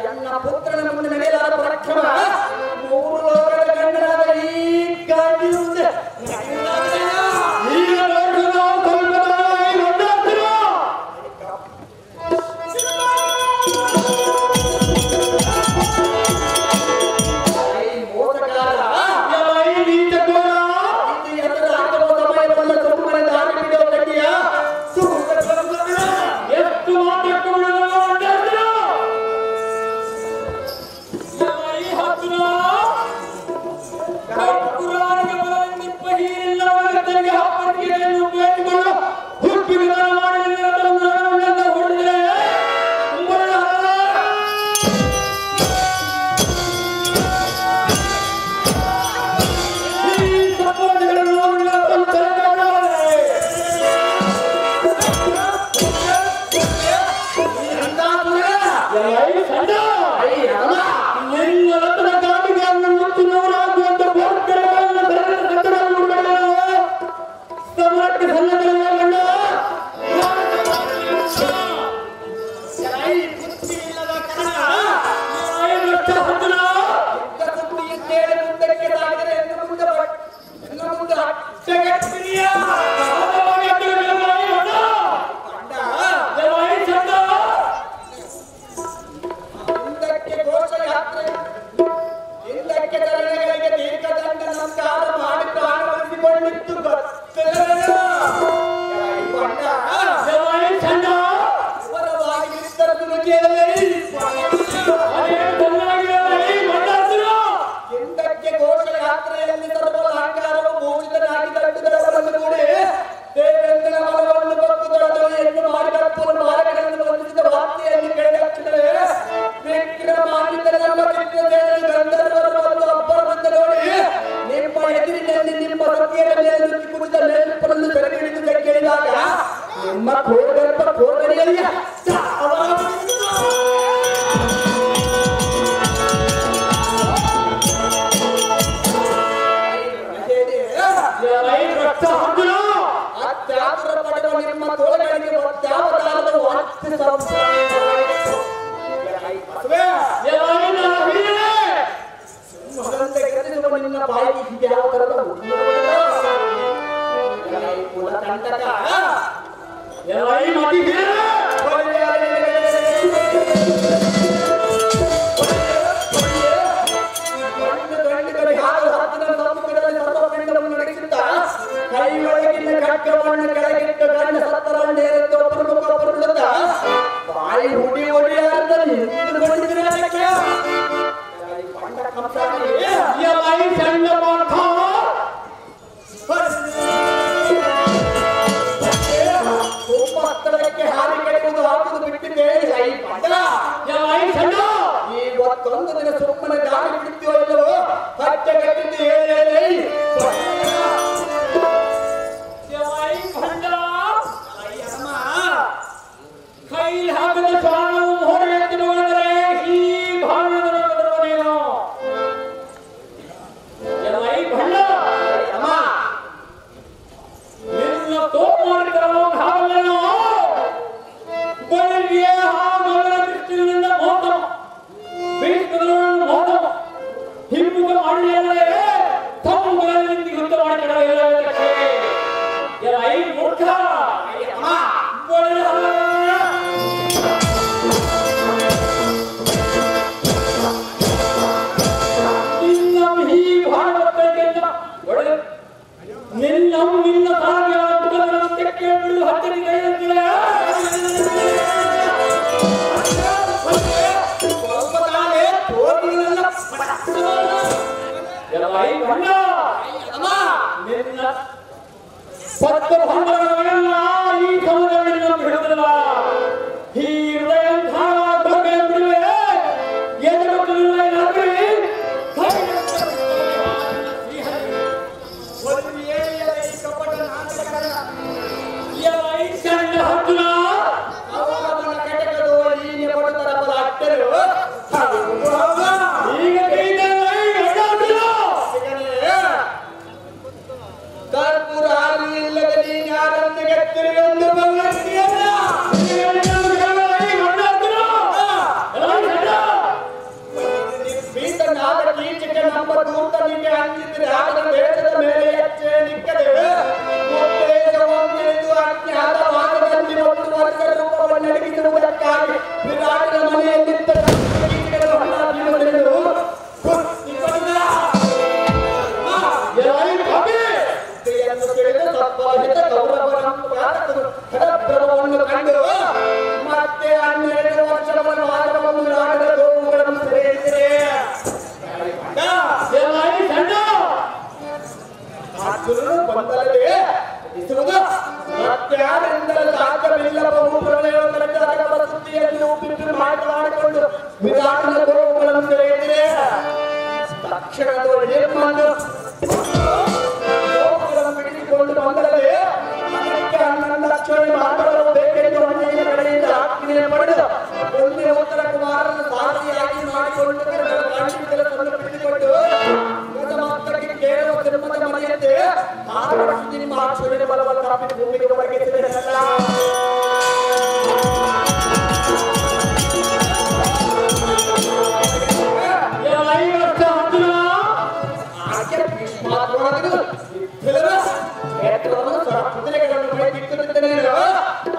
ಎನ್ನ ಪುತ್ರನ ಮುಂದೆ ನಡೆಯಲಾದ ಪರಾಕ್ರಮ ಮೂರು ಲೋಕದ ಗಂಡನಾದ ಈ ಗಾಂಧಿ ಮುಂದೆ ಕರ್ಪೂರ ಅಪಹರಿತ ಕೌರವರ ಖಡ್ಗವನ್ನು ಕಂಡು ಮತ್ತೆ 12 ವರ್ಷದ ವನವಾಸವನ್ನು ನಾಡಿದ ಗೋವುಗಳನ್ನು ಸೆರೆಹಿಡಿದರೆ ಅರ್ಜುನನು ಬಂದಲ್ಲದೆ ಇಸುವುದು ಮತ್ಯಾರಿಂದಲೂ ಸಾಧ್ಯವಿಲ್ಲ. ಬಹು ಪ್ರಳಯಗಳ ಸುದ್ದಿಯನ್ನು ಉಪ್ಪಿಟ್ಟು ಮಾತನಾಡಿಕೊಂಡು ವಿರಾಟನ ಗೋವುಗಳನ್ನು ಸೆರೆಹಿಡಿದರೆ ತಕ್ಷಣದೊಳಗೆ ಬಂದು ಗೋವುಗಳನ್ನು ಬಿಡಿಸಿಕೊಂಡು ಬಂದಲ್ಲದೆ ಅದಕ್ಕೆ 11 ಲಕ್ಷ ಮಾಡಬೇಕೆಂದು ಅಣ್ಣಯ್ಯನ ಕಡೆಯಿಂದ ಆಜ್ಞೆ ಪಡೆದು ಒಂದೇ ಉತ್ತರ ಕುಮಾರನ ಸಾರಥಿಯಾಗಿ ಮಾಡಿಕೊಂಡು ಕಾಣಿಕೆಗಳನ್ನು ಬಿಟ್ಟುಕೊಂಡು ಮಾತ್ರಕ್ಕೆ ಕೇಳುವ ಧರ್ಮದ ಮನೆಯಂತೆ ನಿಮ್ಮ ಆಶ್ಚರ್ಯ ಬಲವನ್ನು ಕಾಪಿ ಭೂಮಿಗೆ ಒಳಗಿಸಿದೆನಲ್ಲ.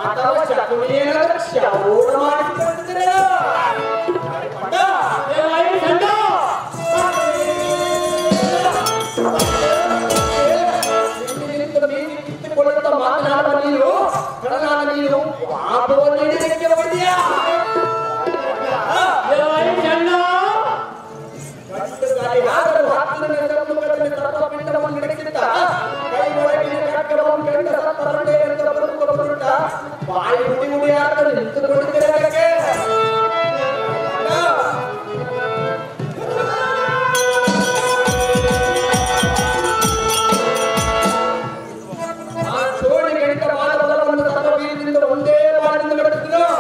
ಅಥವಾ ಶಕುನಿಯೇನಾದರೂ ಶೌರ್ಯ ಮಾಡಿಕೊಂಡಿದ್ದರೆ ಕಿತ್ತುಕೊಳ್ಳುತ್ತ ಮಾತನಾಡುವ ನೀನು ಕಡಲಾದ ನೀನು ವಾದವನ್ನು ಹಿಡಿದಕ್ಕೆ ಹೋಗಿದೆಯಾ? ಯಾರು ಹಾಕಿನ ತತ್ವಪಿಂಡವನ್ನು ನಡೆಸಿದ್ದ ಕೈ ಒಳಗಿನ ಕಟ್ಟಡವನ್ನು ಕಂಡ ಸತ್ತರಡೆ ಎಂದು ಬದುಕುಕೊಂಡ ಬಾಯಿ ಹುಡಿ ಹುಡಿಯಾದ ನಿಂತುಕೊಂಡಿದ್ದಕ್ಕೆ ಆ ಚೋಳಿ ಗಣಿತವಾದ ಬಲವನ್ನು ತತ್ವದಿಂದ ಒಂದೇ ಬಾಣಿಂದ ನಡೆಸಿದ್ರು.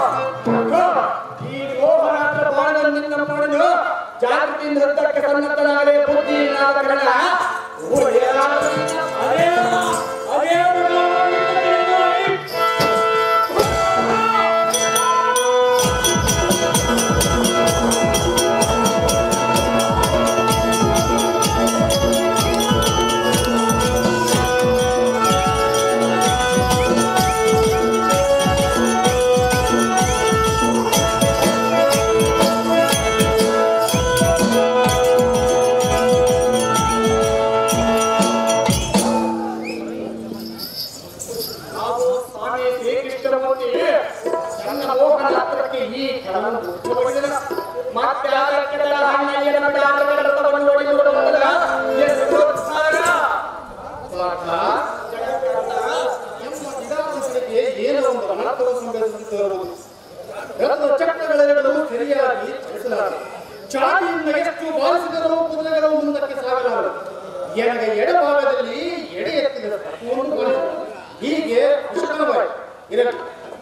ಈ ಮೋಹನಾಥರ ಬಾಣದಿಂದ ಮಾಡಿದ್ರು ಜಾಗೃತಿಯಿಂದ ಹೃದಯಕ್ಕೆ ಸನ್ನದ್ಧನಾಗಲೇ ಬುದ್ಧಿ ಇಲ್ಲದ ಕಣ ಚಕ್ರಗಳೆರಡೂ ಸರಿಯಾಗಿ ಚಲಿಸಲಾರೆ. ಚಾಟಿಯಿಂದ ಎಷ್ಟು ಬಾಲಿಸಿದರೂ ಕುದುರೆಗಳು ಮುಂದಕ್ಕೆ ಸಾಗಲಾರದು. ಎನಗೆ ಎಡಭಾಗದಲ್ಲಿ ಎಡೆ ಎತ್ತಿದ ತತ್ವವನ್ನು ಬಳಸಿದರು. ಹೀಗೆ ಕುಶಲವಾಗಿ ಇರಲಿ.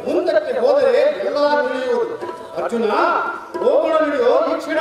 ಮುಂದಕ್ಕೆ ಹೋದರೆ ಎಲ್ಲ ನಡೆಯುವುದು. ಅರ್ಜುನ ಹೋಗೋಣ ನಡೆಯೋ ಈ ಕ್ಷಣ.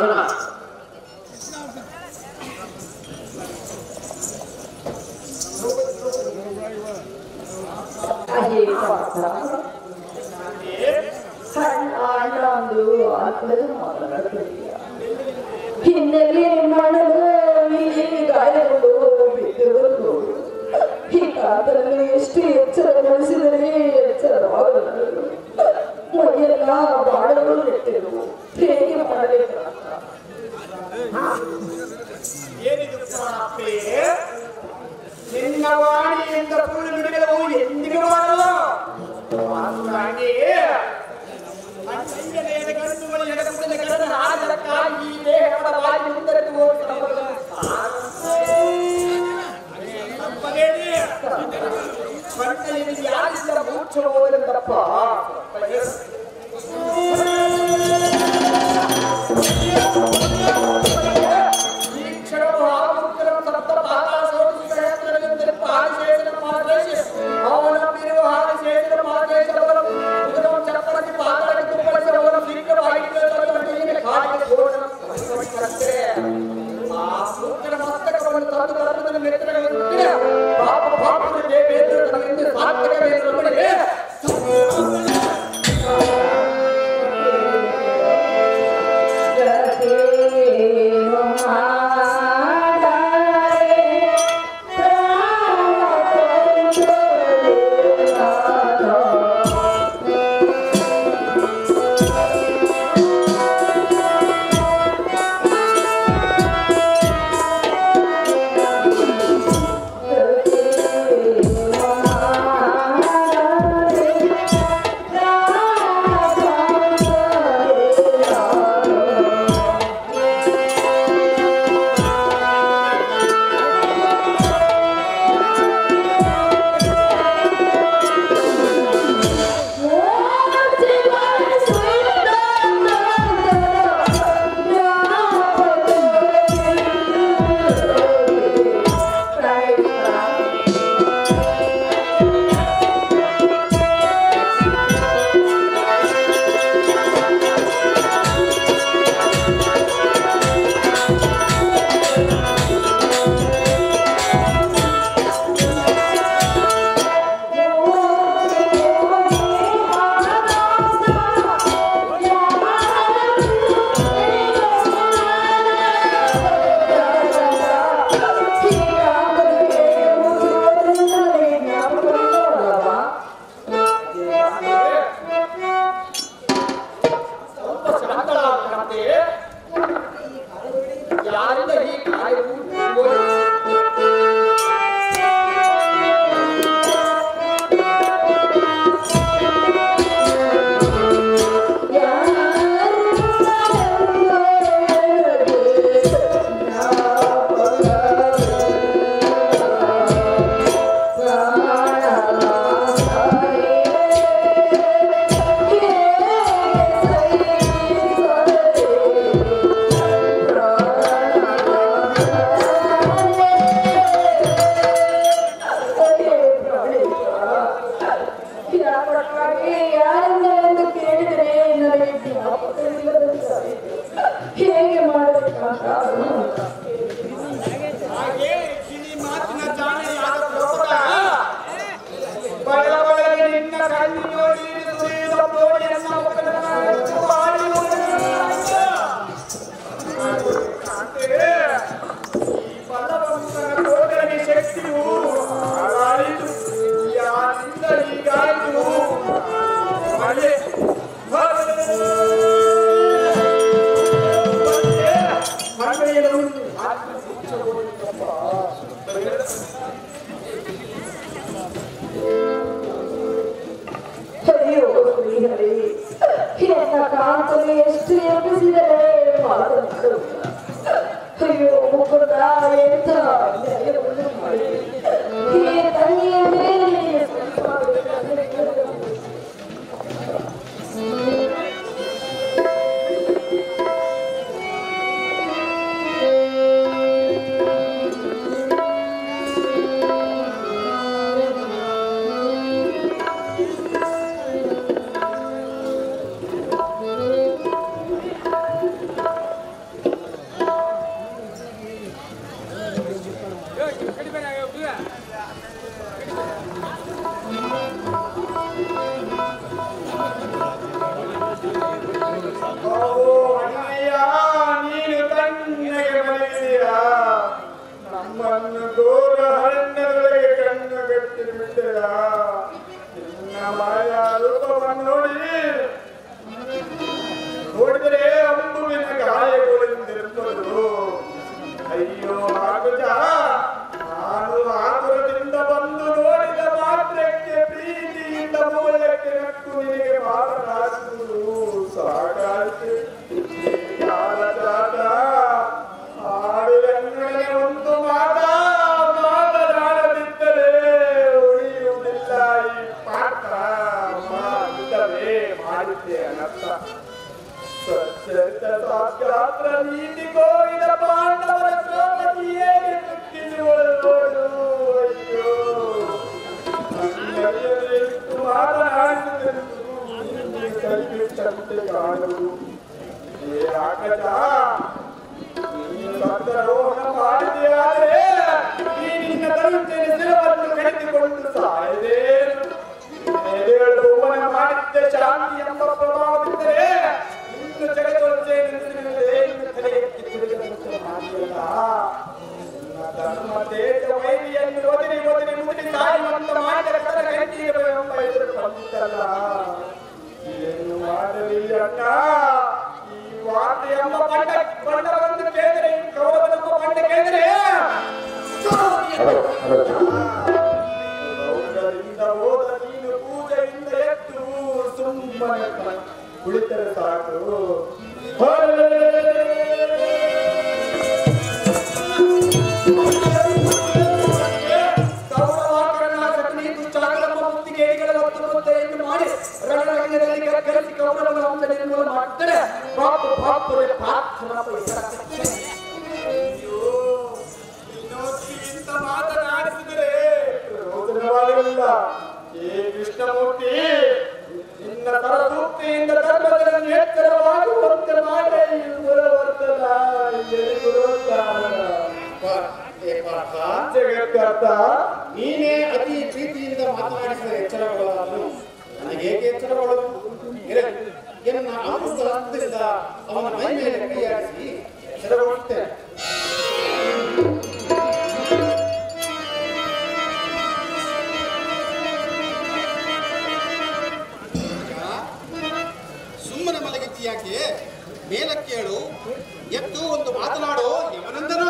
ಮಾಡೋಣ. ಹಿನ್ನೆಲೆ ಮಾಡಲು ಇಲ್ಲಿ ಗಾಯಗಳು ಬಿದ್ದಿರುವುದು ಈ ಕಾಲದಲ್ಲಿ ಎಷ್ಟು ಎಚ್ಚರ ವಹಿಸಿದರೆ ಎಚ್ಚರವಾಗಲು ಮೈಯೆಲ್ಲ ಬಾಳಲು ನೆಟ್ಟಿರು ಹೇಗೆ ಮಾಡಬೇಕು ನಿನ್ನ ವಾಣಿಯಿಂದ ಸುಳ್ಳು ನುಡಿಗಳು ಎಂದಿಗೂ ಮಾಡಲ್ಲ. ಯಾರಿಂದ ಮೂರ್ಛ ಹೋಗಲೆಂದಪ್ಪ ಹೇಗೆ ಮಾಡಬೇಕಂತ ಕಾಂತಲ್ಲಿ ಎಷ್ಟು ಎಬ್ಬಿಸಿದರೆ ಮಾತನಾಡುವುದಿಲ್ಲ. ಅಯ್ಯೋ ಇಂದಿಗೋ ಇದ ಪಾಂಡವರ ದ್ರೌಪದಿ ಹೇಗೆ ದುಃಖಿಸುವಳು ನೋಡು. ಅಯ್ಯೋ ಎಷ್ಟು ಮಾತನಾಡಿದೆಂದು ನಿನಗೆ ಕೈಬಿಟ್ಟಂತೆ ಕಾಣುವುದು. ಏ ರಾಕ್ಷಸ, ನೀನು ಸತ್ತರೋಹಣ ಮಾಡಿದೆ ಆದರೆ ಈ ನಿನ್ನ ತಂದೆಯ ಶಿರವನ್ನು ಕಡಿದುಕೊಂಡು ಸಾಯದೇನು. ಎದೇಳು ಭುವನ ಮಾಡಿದ್ದ ಶಾಂತಿ ಎಂಬ ಪ್ರಭಾವವಿದ್ದರೆ ಇನ್ನು ಜಗತ್ತೊಳಗೆ ತಲೆ ಎತ್ತಿ ತಿರುಗದಂತೆ ಮಾಡಿಲ್ಲ. ಧರ್ಮ ತೇಜ ವೈರಿಯನ್ನು ಒದರಿ ಒದರಿ ಮುಗಿ ಸಾಯುವಂತ ಮಾಡಿದ ಕರ ಗಂಟಿಗೆ ಎಂಬ ಎದುರು ಬಂತಲ್ಲ. ಏನು ಮಾಡಲಿ ಅಣ್ಣ? ಈ ವಾರ್ತೆ ಎಂಬ ಬಣ್ಣವನ್ನು ಕೇಳಿದರೆ ಕೌರವನೆಂಬ ಬಣ್ಣ ಕೇಳಿದರೆ ಗೌರವದಿಂದ ಹೋದ ನೀನು ಪೂಜೆಯಿಂದ ಎದ್ದು ಸುಮ್ಮನೆ ಕುಳಿತರೆ ಸಾಕು. ಮಾಡಿ ರಣರಂಗದಲ್ಲಿ ಕರೆಸಿ ಕೌರವನ ವಂಶ ನಿರ್ಮೂಲನೆ ಮಾಡ್ತಾರೆ. ಪಾಪು ಪಾಪುರ ಪ್ರಾರ್ಥನಾ ಇನ್ನೊಂದಿಗಿಂತ ಮಾತನಾಡಿಸಿದರೆ ಪ್ರಯೋಜನವಾಗಲಿಲ್ಲ. ಏ ಕೃಷ್ಣಮೂರ್ತಿ, ನಿನ್ನ ತರಸೂಕ್ತಿಯಿಂದ ಧರ್ಮಗಳನ್ನು ಎಚ್ಚರವಾಗುವಂತೆ ಮಾಡಿ ನೀನೇ ಅತಿ ಪ್ರೀತಿಯಿಂದ ಮಾತನಾಡಿಸಿದ ಎಚ್ಚರಗಳನ್ನು ನನಗೇಕೆ ಎಚ್ಚರಗೊಳ್ಳಲು? ಎನ್ನ ಆತ್ಮದಿಂದ ಅವನ ಮೈ ಮೇಲೆ ಕೈಯಾಡಿಸಿ ಎಚ್ಚರಗೊಳ್ಳುತ್ತೇನೆ. ಸುಮ್ಮನೆ ಮಲಗಿದ್ದಿ ಯಾಕೆ? ಮೇಲಕ್ಕೇಳು, ಎದ್ದು ಒಂದು ಮಾತನಾಡೋ ಯವನಂದನ.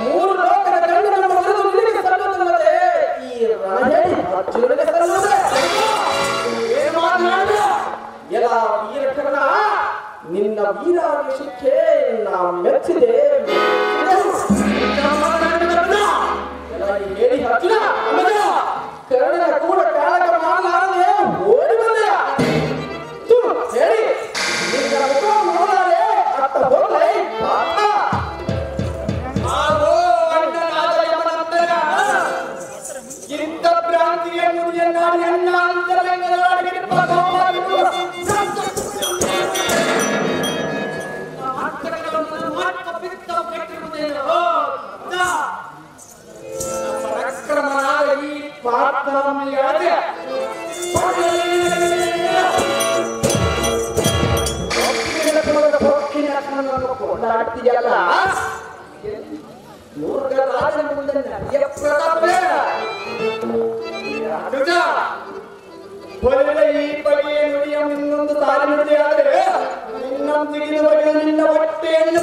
ಮೂರು ಲೋಕದ ಕಣ್ಣನ್ನು ಮೊದಲು ನಿನಗೆ ಸಲ್ಲುತ್ತದೆ. ಈ ಅರ್ಜುನನಿಗೆ ಸಲ್ಲುತ್ತದೆ. ಏನು ಮಾತನಾಡ ಎಲ್ಲ ವೀರಕರಣ, ನಿನ್ನ ವೀರಾವೇಶಕ್ಕೆ ನಾ ಮೆಚ್ಚಿದೆ. ಹೇಳಿ ಅರ್ಜುನ, ಕರ್ಣನ ಕೂಡ ಕಾಳಗ ಮಾಡಲಾರದೆ ಓಡಿ ಬಂದೆಯ ಹೇಳಿ ನಿನ್ನ ಮುಖ ನೋಡಲೇ ಅತ್ತ ಹೋಗಲೇ ಇಂಥ ಭ್ರಾಂತಿಯ ನುಡಿಯನ್ನಾಡಿ ಅಣ್ಣ ಅಂತರಂಗದೊಳಗೆ ಪರಾಕ್ರಮನಾದ ಈ ಪಾರ್ಥಾಮಿಯಾದೆ ಕೊಂಡಾಡ್ತೀಯಲ್ಲ. ಮೂರ್ಖ ರಾಜನ ಮುಂದೆ ನನಗೆ ಪ್ರತಾಪೇ. ಈ ಬಗೆಯ ನುಡಿಯ ಇನ್ನೊಂದು ಸಾಲ ನುಡಿಯಾದರೆ ನಿನ್ನೊಂದಿಗೆ ಬಗೆಯ ನಿನ್ನ ಹೊಟ್ಟೆಯನ್ನು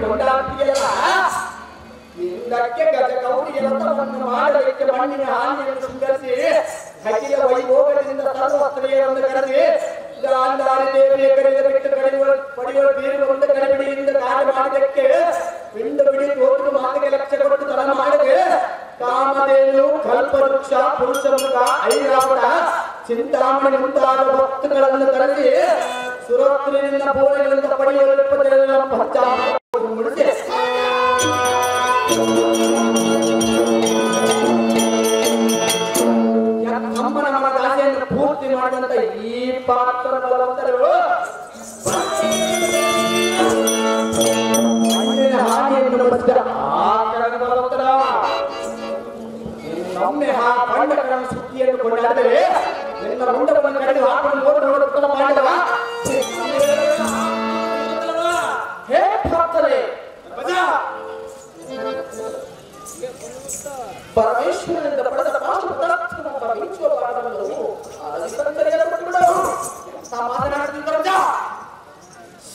ಕೊಂಡಾಡ್ತೀಯಲ್ಲ. ಹಿಂದಕ್ಕೆ ಗಜ ಗೌರಿ ರಥವನ್ನು ಮಾಡಲಿಕ್ಕೆ ಮಣ್ಣಿನ ಹಾನಿಯನ್ನು ಶೃಂಗರಿಸಿ ಹಕ್ಕಿಯ ವೈಭೋಗದಿಂದ ಸರ್ವ ಸ್ತ್ರೀಯರನ್ನು ಕರೆಸಿ ಗಾಂಧಾರಿ ದೇವಿಯ ಕರೆದ ಬಿಟ್ಟು ಪಡೆಯುವ ಬೀರುವಂತ ಕರೆಬಿಡಿಯಿಂದ ಕಾರ್ಯ ಮಾಡಿದಕ್ಕೆ ಪಿಂಡ ಬಿಡಿ ಹೋದ್ರು ಮಾತಿಗೆ ಲಕ್ಷ್ಯ ಕೊಟ್ಟು ತನ ಮಾಡಿದೆ. ಕಾಮಧೇನು, ಕಲ್ಪವೃಕ್ಷ, ಪುರುಷಮುಖ, ಐರಾವತ, ಚಿಂತಾಮಣಿ ಮುಂತಾದ ವಸ್ತುಗಳನ್ನು ಕರೆಸಿ ಸುರತ್ರಿಯಿಂದ ಪೂರ್ಣಗಳಿಂದ ಪಡೆಯುವ ಮುಡಿಸಿ ನಮ್ಮ ದಾಸೆಯನ್ನು ಪೂರ್ತಿ ಮಾಡುವಂತ ಈ ಪಾತ್ರ ಬಲವಂತರು ಹಾನಿಯನ್ನು ಬಚ್ಚಿದ ಆ ಕಡೆ ಬಲವಂತರ ಒಮ್ಮೆ ಆ ಪಾಂಡವರ ಸುದ್ದಿಯನ್ನು ಕೊಂಡಾದರೆ ನಿನ್ನ ಮುಂಡವನ್ನು ಕಡಿದು ಹಾಕೊಂಡು ನೋಡುವ ಮಾಡಿದವ ಹೇ ಭಕ್ತರೇ, ಪರಮೇಶ್ವರನಿಂದ ಪಡೆದ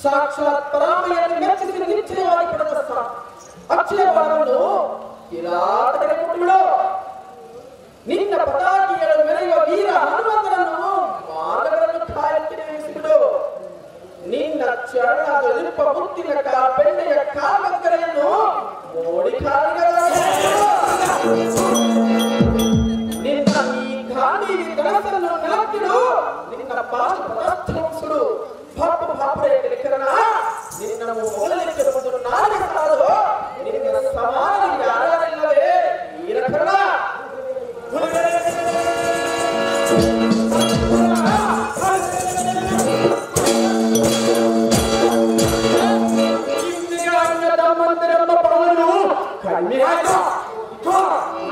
ಸಾಕ್ಷಾತ್ ಪರಾಮಯನ್ನು ಮೆಚ್ಚಿಸಿ ನಿಶ್ಚಯವಾಗಿ ಪಡೆದ ಅಕ್ಷಯ ಭಾಗವನ್ನು ಕಿರಾತರಿಗೆ ಕೊಟ್ಟುಬಿಡು. ನಿನ್ನ ಪತಾಕಿಗಳು ಮೆರೆಯುವ ವೀರ ಹನುಮಂತನನ್ನು ಮಾರ್ಗಗಳನ್ನು ಕಾಯಕ್ಕೆ ನೇಮಿಸಿಬಿಡು. ನಿನ್ನ ಚರಣದ ಇರುಪ ಮುತ್ತಿನ ಬೆಣ್ಣೆಯ ಕಾಮಕರೆಯನ್ನು ನಿನ್ನ ಈ ಗಾಂಧಿ ಕನಸನ್ನು ನೆಲಕ್ಕಿಡು. ನಿನ್ನ ಪಾದ ಪದಾರ್ಥಿಸುಡು. ಪಾಪ ಪಾಪಡೆಯ ಕರಣ ನಿನ್ನ ಮೊದಲಿಗೆ ಬಂದು ನಾಳೆ ಕಾದು ನಿನ್ನ ಸಮಾನ ಯಾರಿಲ್ಲವೇ ವೀರಕರಣ.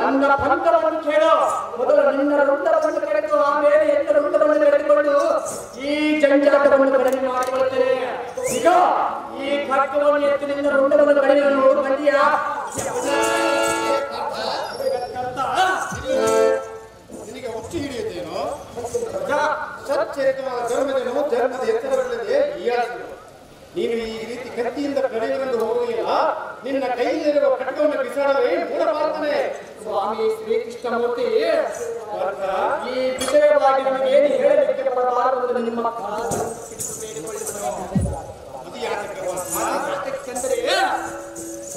ನನ್ನ ಪಂಕರವನ್ನು ಕೇಳು. ಮೊದಲು ನಿನ್ನ ರುಂಡರವನ್ನು ಕಡೆದು ಆಮೇಲೆ ಎತ್ತರ ರುಂಡರವನ್ನು ಕಡೆದುಕೊಂಡು ಈ ಜಂಜಾಟವನ್ನು ಕಡಿಮೆ ಮಾಡಿಕೊಳ್ಳುತ್ತೇನೆ. ಈಗ ಈ ಖಡ್ಗವನ್ನು ಎತ್ತಿ ನಿನ್ನ ರುಂಡರವನ್ನು ಕಡಿಮೆ ನೋಡು ಬಂದಿಯಾ? ನಿನಗೆ ಒಟ್ಟು ಹಿಡಿಯುತ್ತೇನೋ? ಸಚ್ಚೇತನ ಧರ್ಮದನು ಧರ್ಮದ ಎತ್ತರವಿಲ್ಲದೆ ಹೀಯಾಳಿಸಿದನು. ನೀನು ಈ ರೀತಿ ಕತ್ತಿಯಿಂದ ಕಡೆಯಲೆಂದು ಹೋಗಲಿಲ್ಲ. ನಿನ್ನ ಕೈಯಲ್ಲಿರುವ ಖಡ್ಗವನ್ನು ಬಿಸಾಡವೇ ಮೂಢ ಪ್ರಾರ್ಥನೆ. ಸ್ವಾಮಿ ಶ್ರೀಕೃಷ್ಣಮೂರ್ತಿ, ಈ ವಿಷಯವಾಗಿ ನಿಮಗೆ ಏನು ಹೇಳಲಿಕ್ಕೆ ಬರಬಾರದು. ನಿಮ್ಮ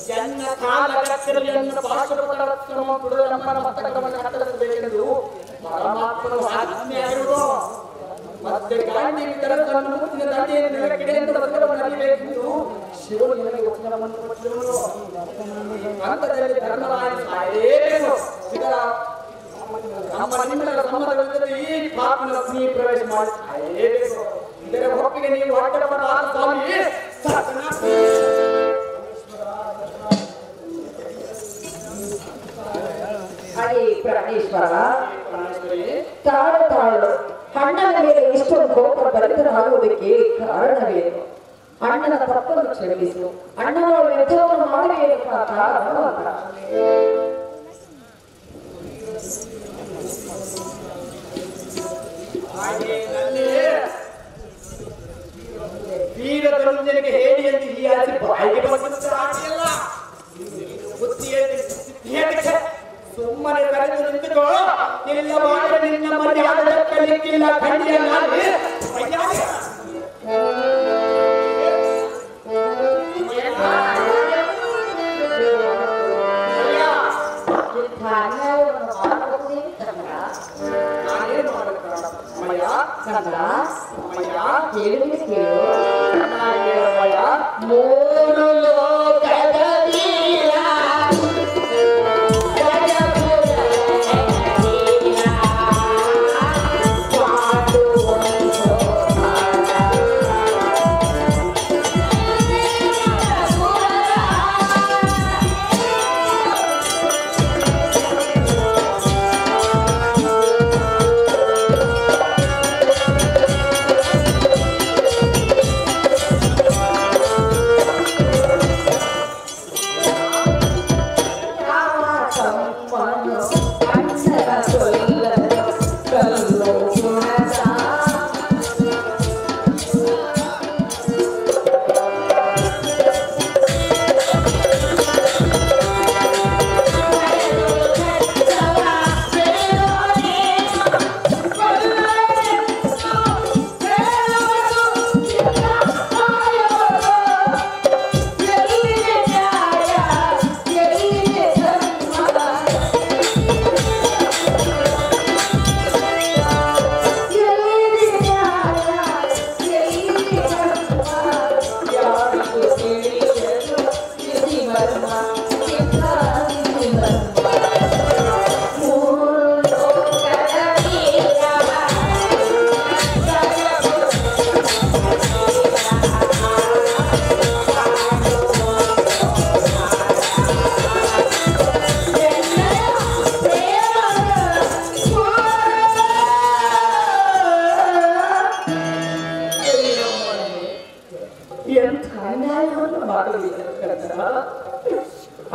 ಜನ್ನ ಕಾಲಗಟ್ಟಲೆಯನ್ನು ಪಾಶುಪಡವನ್ನು ಬಿಡುವ ನಮ್ಮನ ಮಸ್ತಕವನ್ನು ಕತ್ತರಿಸಬೇಕೆಂದು ಪರಮಾತ್ಮನು ಆಜ್ಞೆಯಾಗಿರುವುದು. ಮತ್ತೆ ಗಾಂಧಿ ವಿತರವನ್ನು ಮುತ್ತಿನ ದಂಡೆಯನ್ನು ನೆಲಕ್ಕಿಡೆಯಿಂದ ವಸ್ತ್ರವನ್ನು ಅರಿಯಬೇಕೆಂದು ಶಿವನು ನಿನಗೆ ವಚನವನ್ನು ಕೊಟ್ಟಿರುವುದು. ಅಂತದಲ್ಲಿ ಧರ್ಮರಾಯನು ಸಾಯಲೇಬೇಕು. ಇದರ ನಮ್ಮ ನಿಮ್ಮೆಲ್ಲರ ಸಮ್ಮತವಿಲ್ಲದೆ ಈ ಪಾಪಿನ ನೀ ಪ್ರವೇಶ ಮಾಡಿ ಸಾಯಲೇಬೇಕು. ಇದರ ಒಪ್ಪಿಗೆ ನೀವು ಹೊರಟವರಾದ ಸ್ವಾಮಿ ಹರಿ ಪ್ರಾಣೇಶ್ವರ, ತಾಳು ತಾಳು. ಅಣ್ಣನ ಮೇಲೆ ಇಷ್ಟೊಂದು ಕೋಪ ಭರಿತರಾಗುವುದಕ್ಕೆ ಕಾರಣವೇನು? ಅಣ್ಣನ ತಪ್ಪನ್ನು ಕ್ಷಮಿಸು. ಅಣ್ಣನ ವ್ಯರ್ಥವನ್ನು ಮಾಡಬೇಕು ಕಾರಣವಂತ. ವೀರಧನುಂಜನಿಗೆ ಹೇಳಿ ಎಂದು ಹೀಯಾಸಿ ಬಾಯಿಗೆ ಬಂದಂತೆ ಆಗಿಲ್ಲ. ಸುಮ್ಮನೆ ಕರೆದು ನಿಂತುಕೋ. ಇಲ್ಲ ಮಾಡಿದ ನಿನ್ನ ಮರ್ಯಾದೆ ಕಲಿಕ್ಕಿಲ್ಲ ಖಂಡಿಯಲ್ಲ. ನಾನೇನು ಮಾಡಬೇಕಮ್ಮಯ್ಯ? ಕೇಳಿ ಕೇಳು. ಮೂರು ಲೋಕದ ವೀರ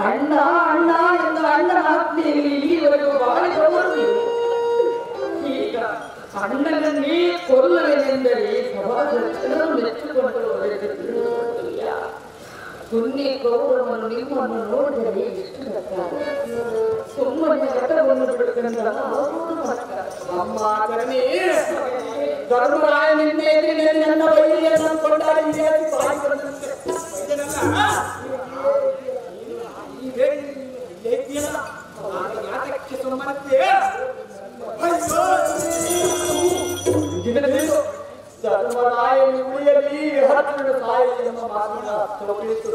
ಅಣ್ಣ ಅಣ್ಣ ಎಂದು ಅಣ್ಣನ ಆಜ್ಞೆಯಲ್ಲಿ ಇಲ್ಲಿವರೆಗೂ ಬಾಳಿದವರು. ಈಗ ಅಣ್ಣನನ್ನೇ ಕೊಲ್ಲವೆಂದರೆ ಸಮಾಜ ಜನರು ಮೆಚ್ಚಿಕೊಂಡು ಸುನ್ನಿ ಗೌರವವನ್ನು ನಿಮ್ಮನ್ನು ನೋಡಿದರೆ ಎಷ್ಟು ಸುಮ್ಮನೆ ರಥವನ್ನು ಬಿಡುತ್ತಂತ ಅಮ್ಮ ಕರ್ಣಿ ಧರ್ಮರಾಯನಿಂದ ನನ್ನ ವೈರಿಯನ್ನು ಕೊಂಡಾಡಿ ಧರ್ಮರಾಯನ ಉಳಿಯಲಿ ಹತ್ತಿರ ಸಾಯಲಿ ಎಂಬ ಮಾತಿನ ತಿಳಿಯಿತು.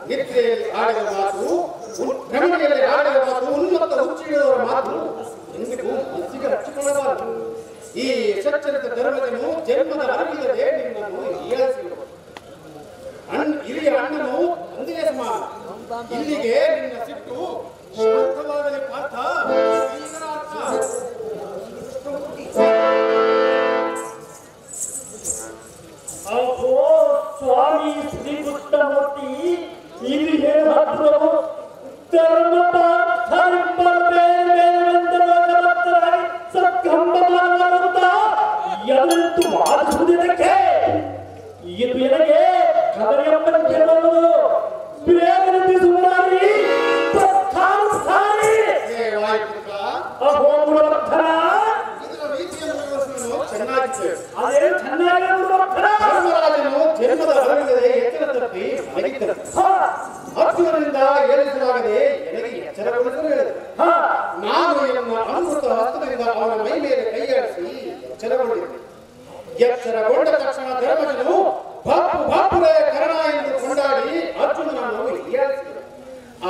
ನಿದ್ರೆಯಲ್ಲಿ ಆಡಿದ ಮಾತು, ಭ್ರಮಣೆಯಲ್ಲಿ ಆಡಿದ ಮಾತು, ಉನ್ಮತ್ತ ಹುಚ್ಚಿಡುವವರ ಮಾತು ಎಂದಿಗೂ ಮನಸ್ಸಿಗೆ ಹಚ್ಚಿಕೊಳ್ಳಬಾರದು. ಈ ಸಚ್ಚರಿತ ಧರ್ಮದನು ಜನ್ಮದ ಅರಿವಿಲ್ಲದೆ ನಿನ್ನನ್ನು ಹೀಯಾಳಿಸಿರುವುದು. ಹಿರಿಯ ಅಣ್ಣನು ತಂದೆಯ ಸಮಾನ. ಇಲ್ಲಿಗೆ ನಿನ್ನ ಸಿಟ್ಟು ಶಾಂತವಾಗಲಿ ಪಾರ್ಥ. ಅಹೋ ಸ್ವಾಮಿ ಶ್ರೀ ಕೃಷ್ಣಮೂರ್ತಿ, ಇದು ಏನು ಹತ್ತಿರವು ಧರ್ಮ ಪಾರ್ಥ ಎಂತೂ ಮಾಡಿಸುವುದಕ್ಕೆ ಇದು ನನಗೆ ಕದರಿಯಮ್ಮನ ಕೇಳುವುದು ಬೇಗನೆ ಸುಮಾರಿ ಅಹೋ ಗುರುವರ್ಧನ, ಅದೇ ಚೆನ್ನಾಗಿ ಧರ್ಮರಾಜನು ಜನ್ಮದ ಅರಿವಿಲ್ಲದೆ ಎಚ್ಚರ ತಪ್ಪಿ ಮಲಗಿದ್ದರು. ಅರ್ಜುನನಿಂದ ಏಳಿಸಲಾಗದೆ ನನಗೆ ಎಚ್ಚರಗೊಳಿಸಲು ಹೇಳಿದರು. ನಾನು ಎನ್ನ ಅಮೃತ ಹಸ್ತದಿಂದ ಅವನ ಮೈ ಮೇಲೆ ಕೈಯಾಡಿಸಿ ಎಚ್ಚರಗೊಂಡಿದ್ದೆ. ಎಚ್ಚರಗೊಂಡ ತಕ್ಷಣ ಧರ್ಮಜನು ಬಾಪು ಬಾಪುರೇ ಕರ್ಣ ಎಂದು ಕೊಂಡಾಡಿ ಅರ್ಜುನನನ್ನು ಹೀಯಾಳಿಸಿದರು.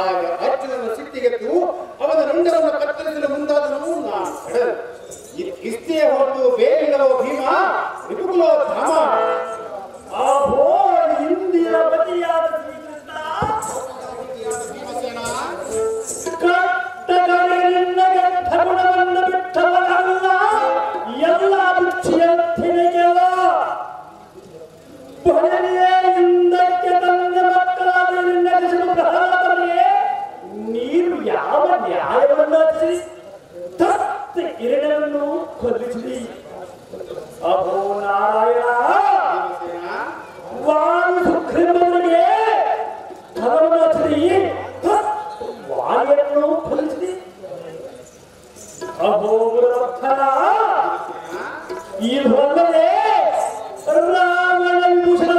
ಆಗ ಅರ್ಜುನನ ಸಿಟ್ಟಿಗೆದ್ದು ಅವನ ರುಂಡವನ್ನು ಕತ್ತರಿಸಲು ಮುಂದಾದನು. ನಾನು ಕಡಲು ಇಷ್ಟೇ ಹೊರತು ಬೇರಿಲ್ಲವೋ ಭೀಮ, ವಿಪುಲೋ ಧಾಮ. ಅಹೋ ಇಂದಿನ ಪತಿಯಾದ ಶ್ರೀಕೃಷ್ಣ, ಕಟ್ಟಗಡೆ ನಿನ್ನಗೆ ಧರ್ಮವನ್ನು ಬಿಟ್ಟವನಲ್ಲ, ಎಲ್ಲ ಬಿಚ್ಚಿಯಂತಿನೆಗೆಲ್ಲ ಬಳಿಯೇ ಹಿಂದಕ್ಕೆ ತಂದ ಮಕ್ಕಳಾದ ನಿನ್ನ ಪ್ರಹ್ಲಾದನಿಗೆ ನೀನು ಯಾವ ನ್ಯಾಯವನ್ನು ರಚಿಸಿ ತತ್ತ ಕಿರಣವನ್ನು ಕೊಲ್ಲಿಸಿದಿ. ಅಹೋ ನಾರಾಯಣ, ವಾಯು ಸುಗ್ರೀವನಿಗೆ ಧರ್ಮದಲ್ಲಿ ವಾಯುವನ್ನು ಕೊಲ್ಲಿಸಿದಿ. ಅಹೋ ಗುರುವರ್ಧನ, ಇದು ಅಲ್ಲದೆ ರಾವಣ ವಿಭೂಷಣ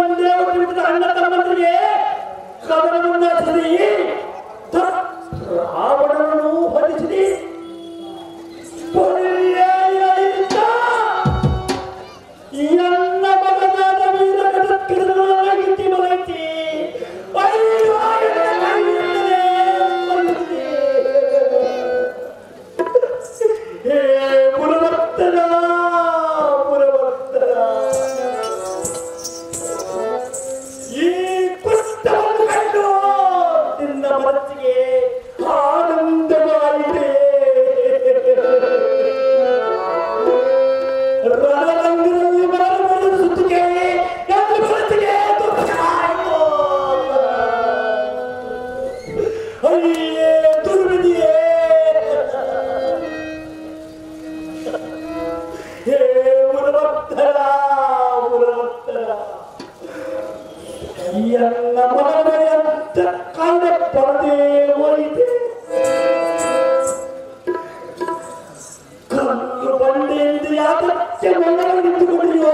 ಒಂದೇ ಹುಟ್ಟಿದ ಅಣ್ಣ ತಮ್ಮಂದಿರಿಗೆ ಕದನವನ್ನು ಹಚ್ಚಿದಿ. ರಾವಣನನ್ನು ಹೊಲಿಸಿದಿ. ಎನ್ನ ಮಗನಾದ ವೀರ ಕಿರಣಾಗಿತ್ತಿ ಮಲೈತಿ ಹೇ ಪುರವರ್ತನ, ಪುರವರ್ತನ, ಈ ಕೃಷ್ಣವನ್ನು ಕಂಡು ನಿನ್ನ ಮನಸ್ಸಿಗೆ ಆನಂದವಾಗಿದೆ. ರಣರಂಗದಲ್ಲಿ ಬರಬಾರದು ಸುತ್ತಿಗೆ ನನ್ನ ಮನಸ್ಸಿಗೆ ದುಃಖವಾಯಿತು. ಅಯ್ಯೇ ದುರ್ವಿಧಿಯೇ, ಹೇ ಪುರವರ್ತನ, ಪುರವರ್ತನ, ಎನ್ನ ಮನವೆಯಂತ ಕಾಲ ಪರದೆ ಹೋಯಿತೆ. ಕಲ್ಲು ಬಂಡೆಯಿಂದ ಯಾಕೆ ನಿಂತುಕೊಂಡಿಯೋ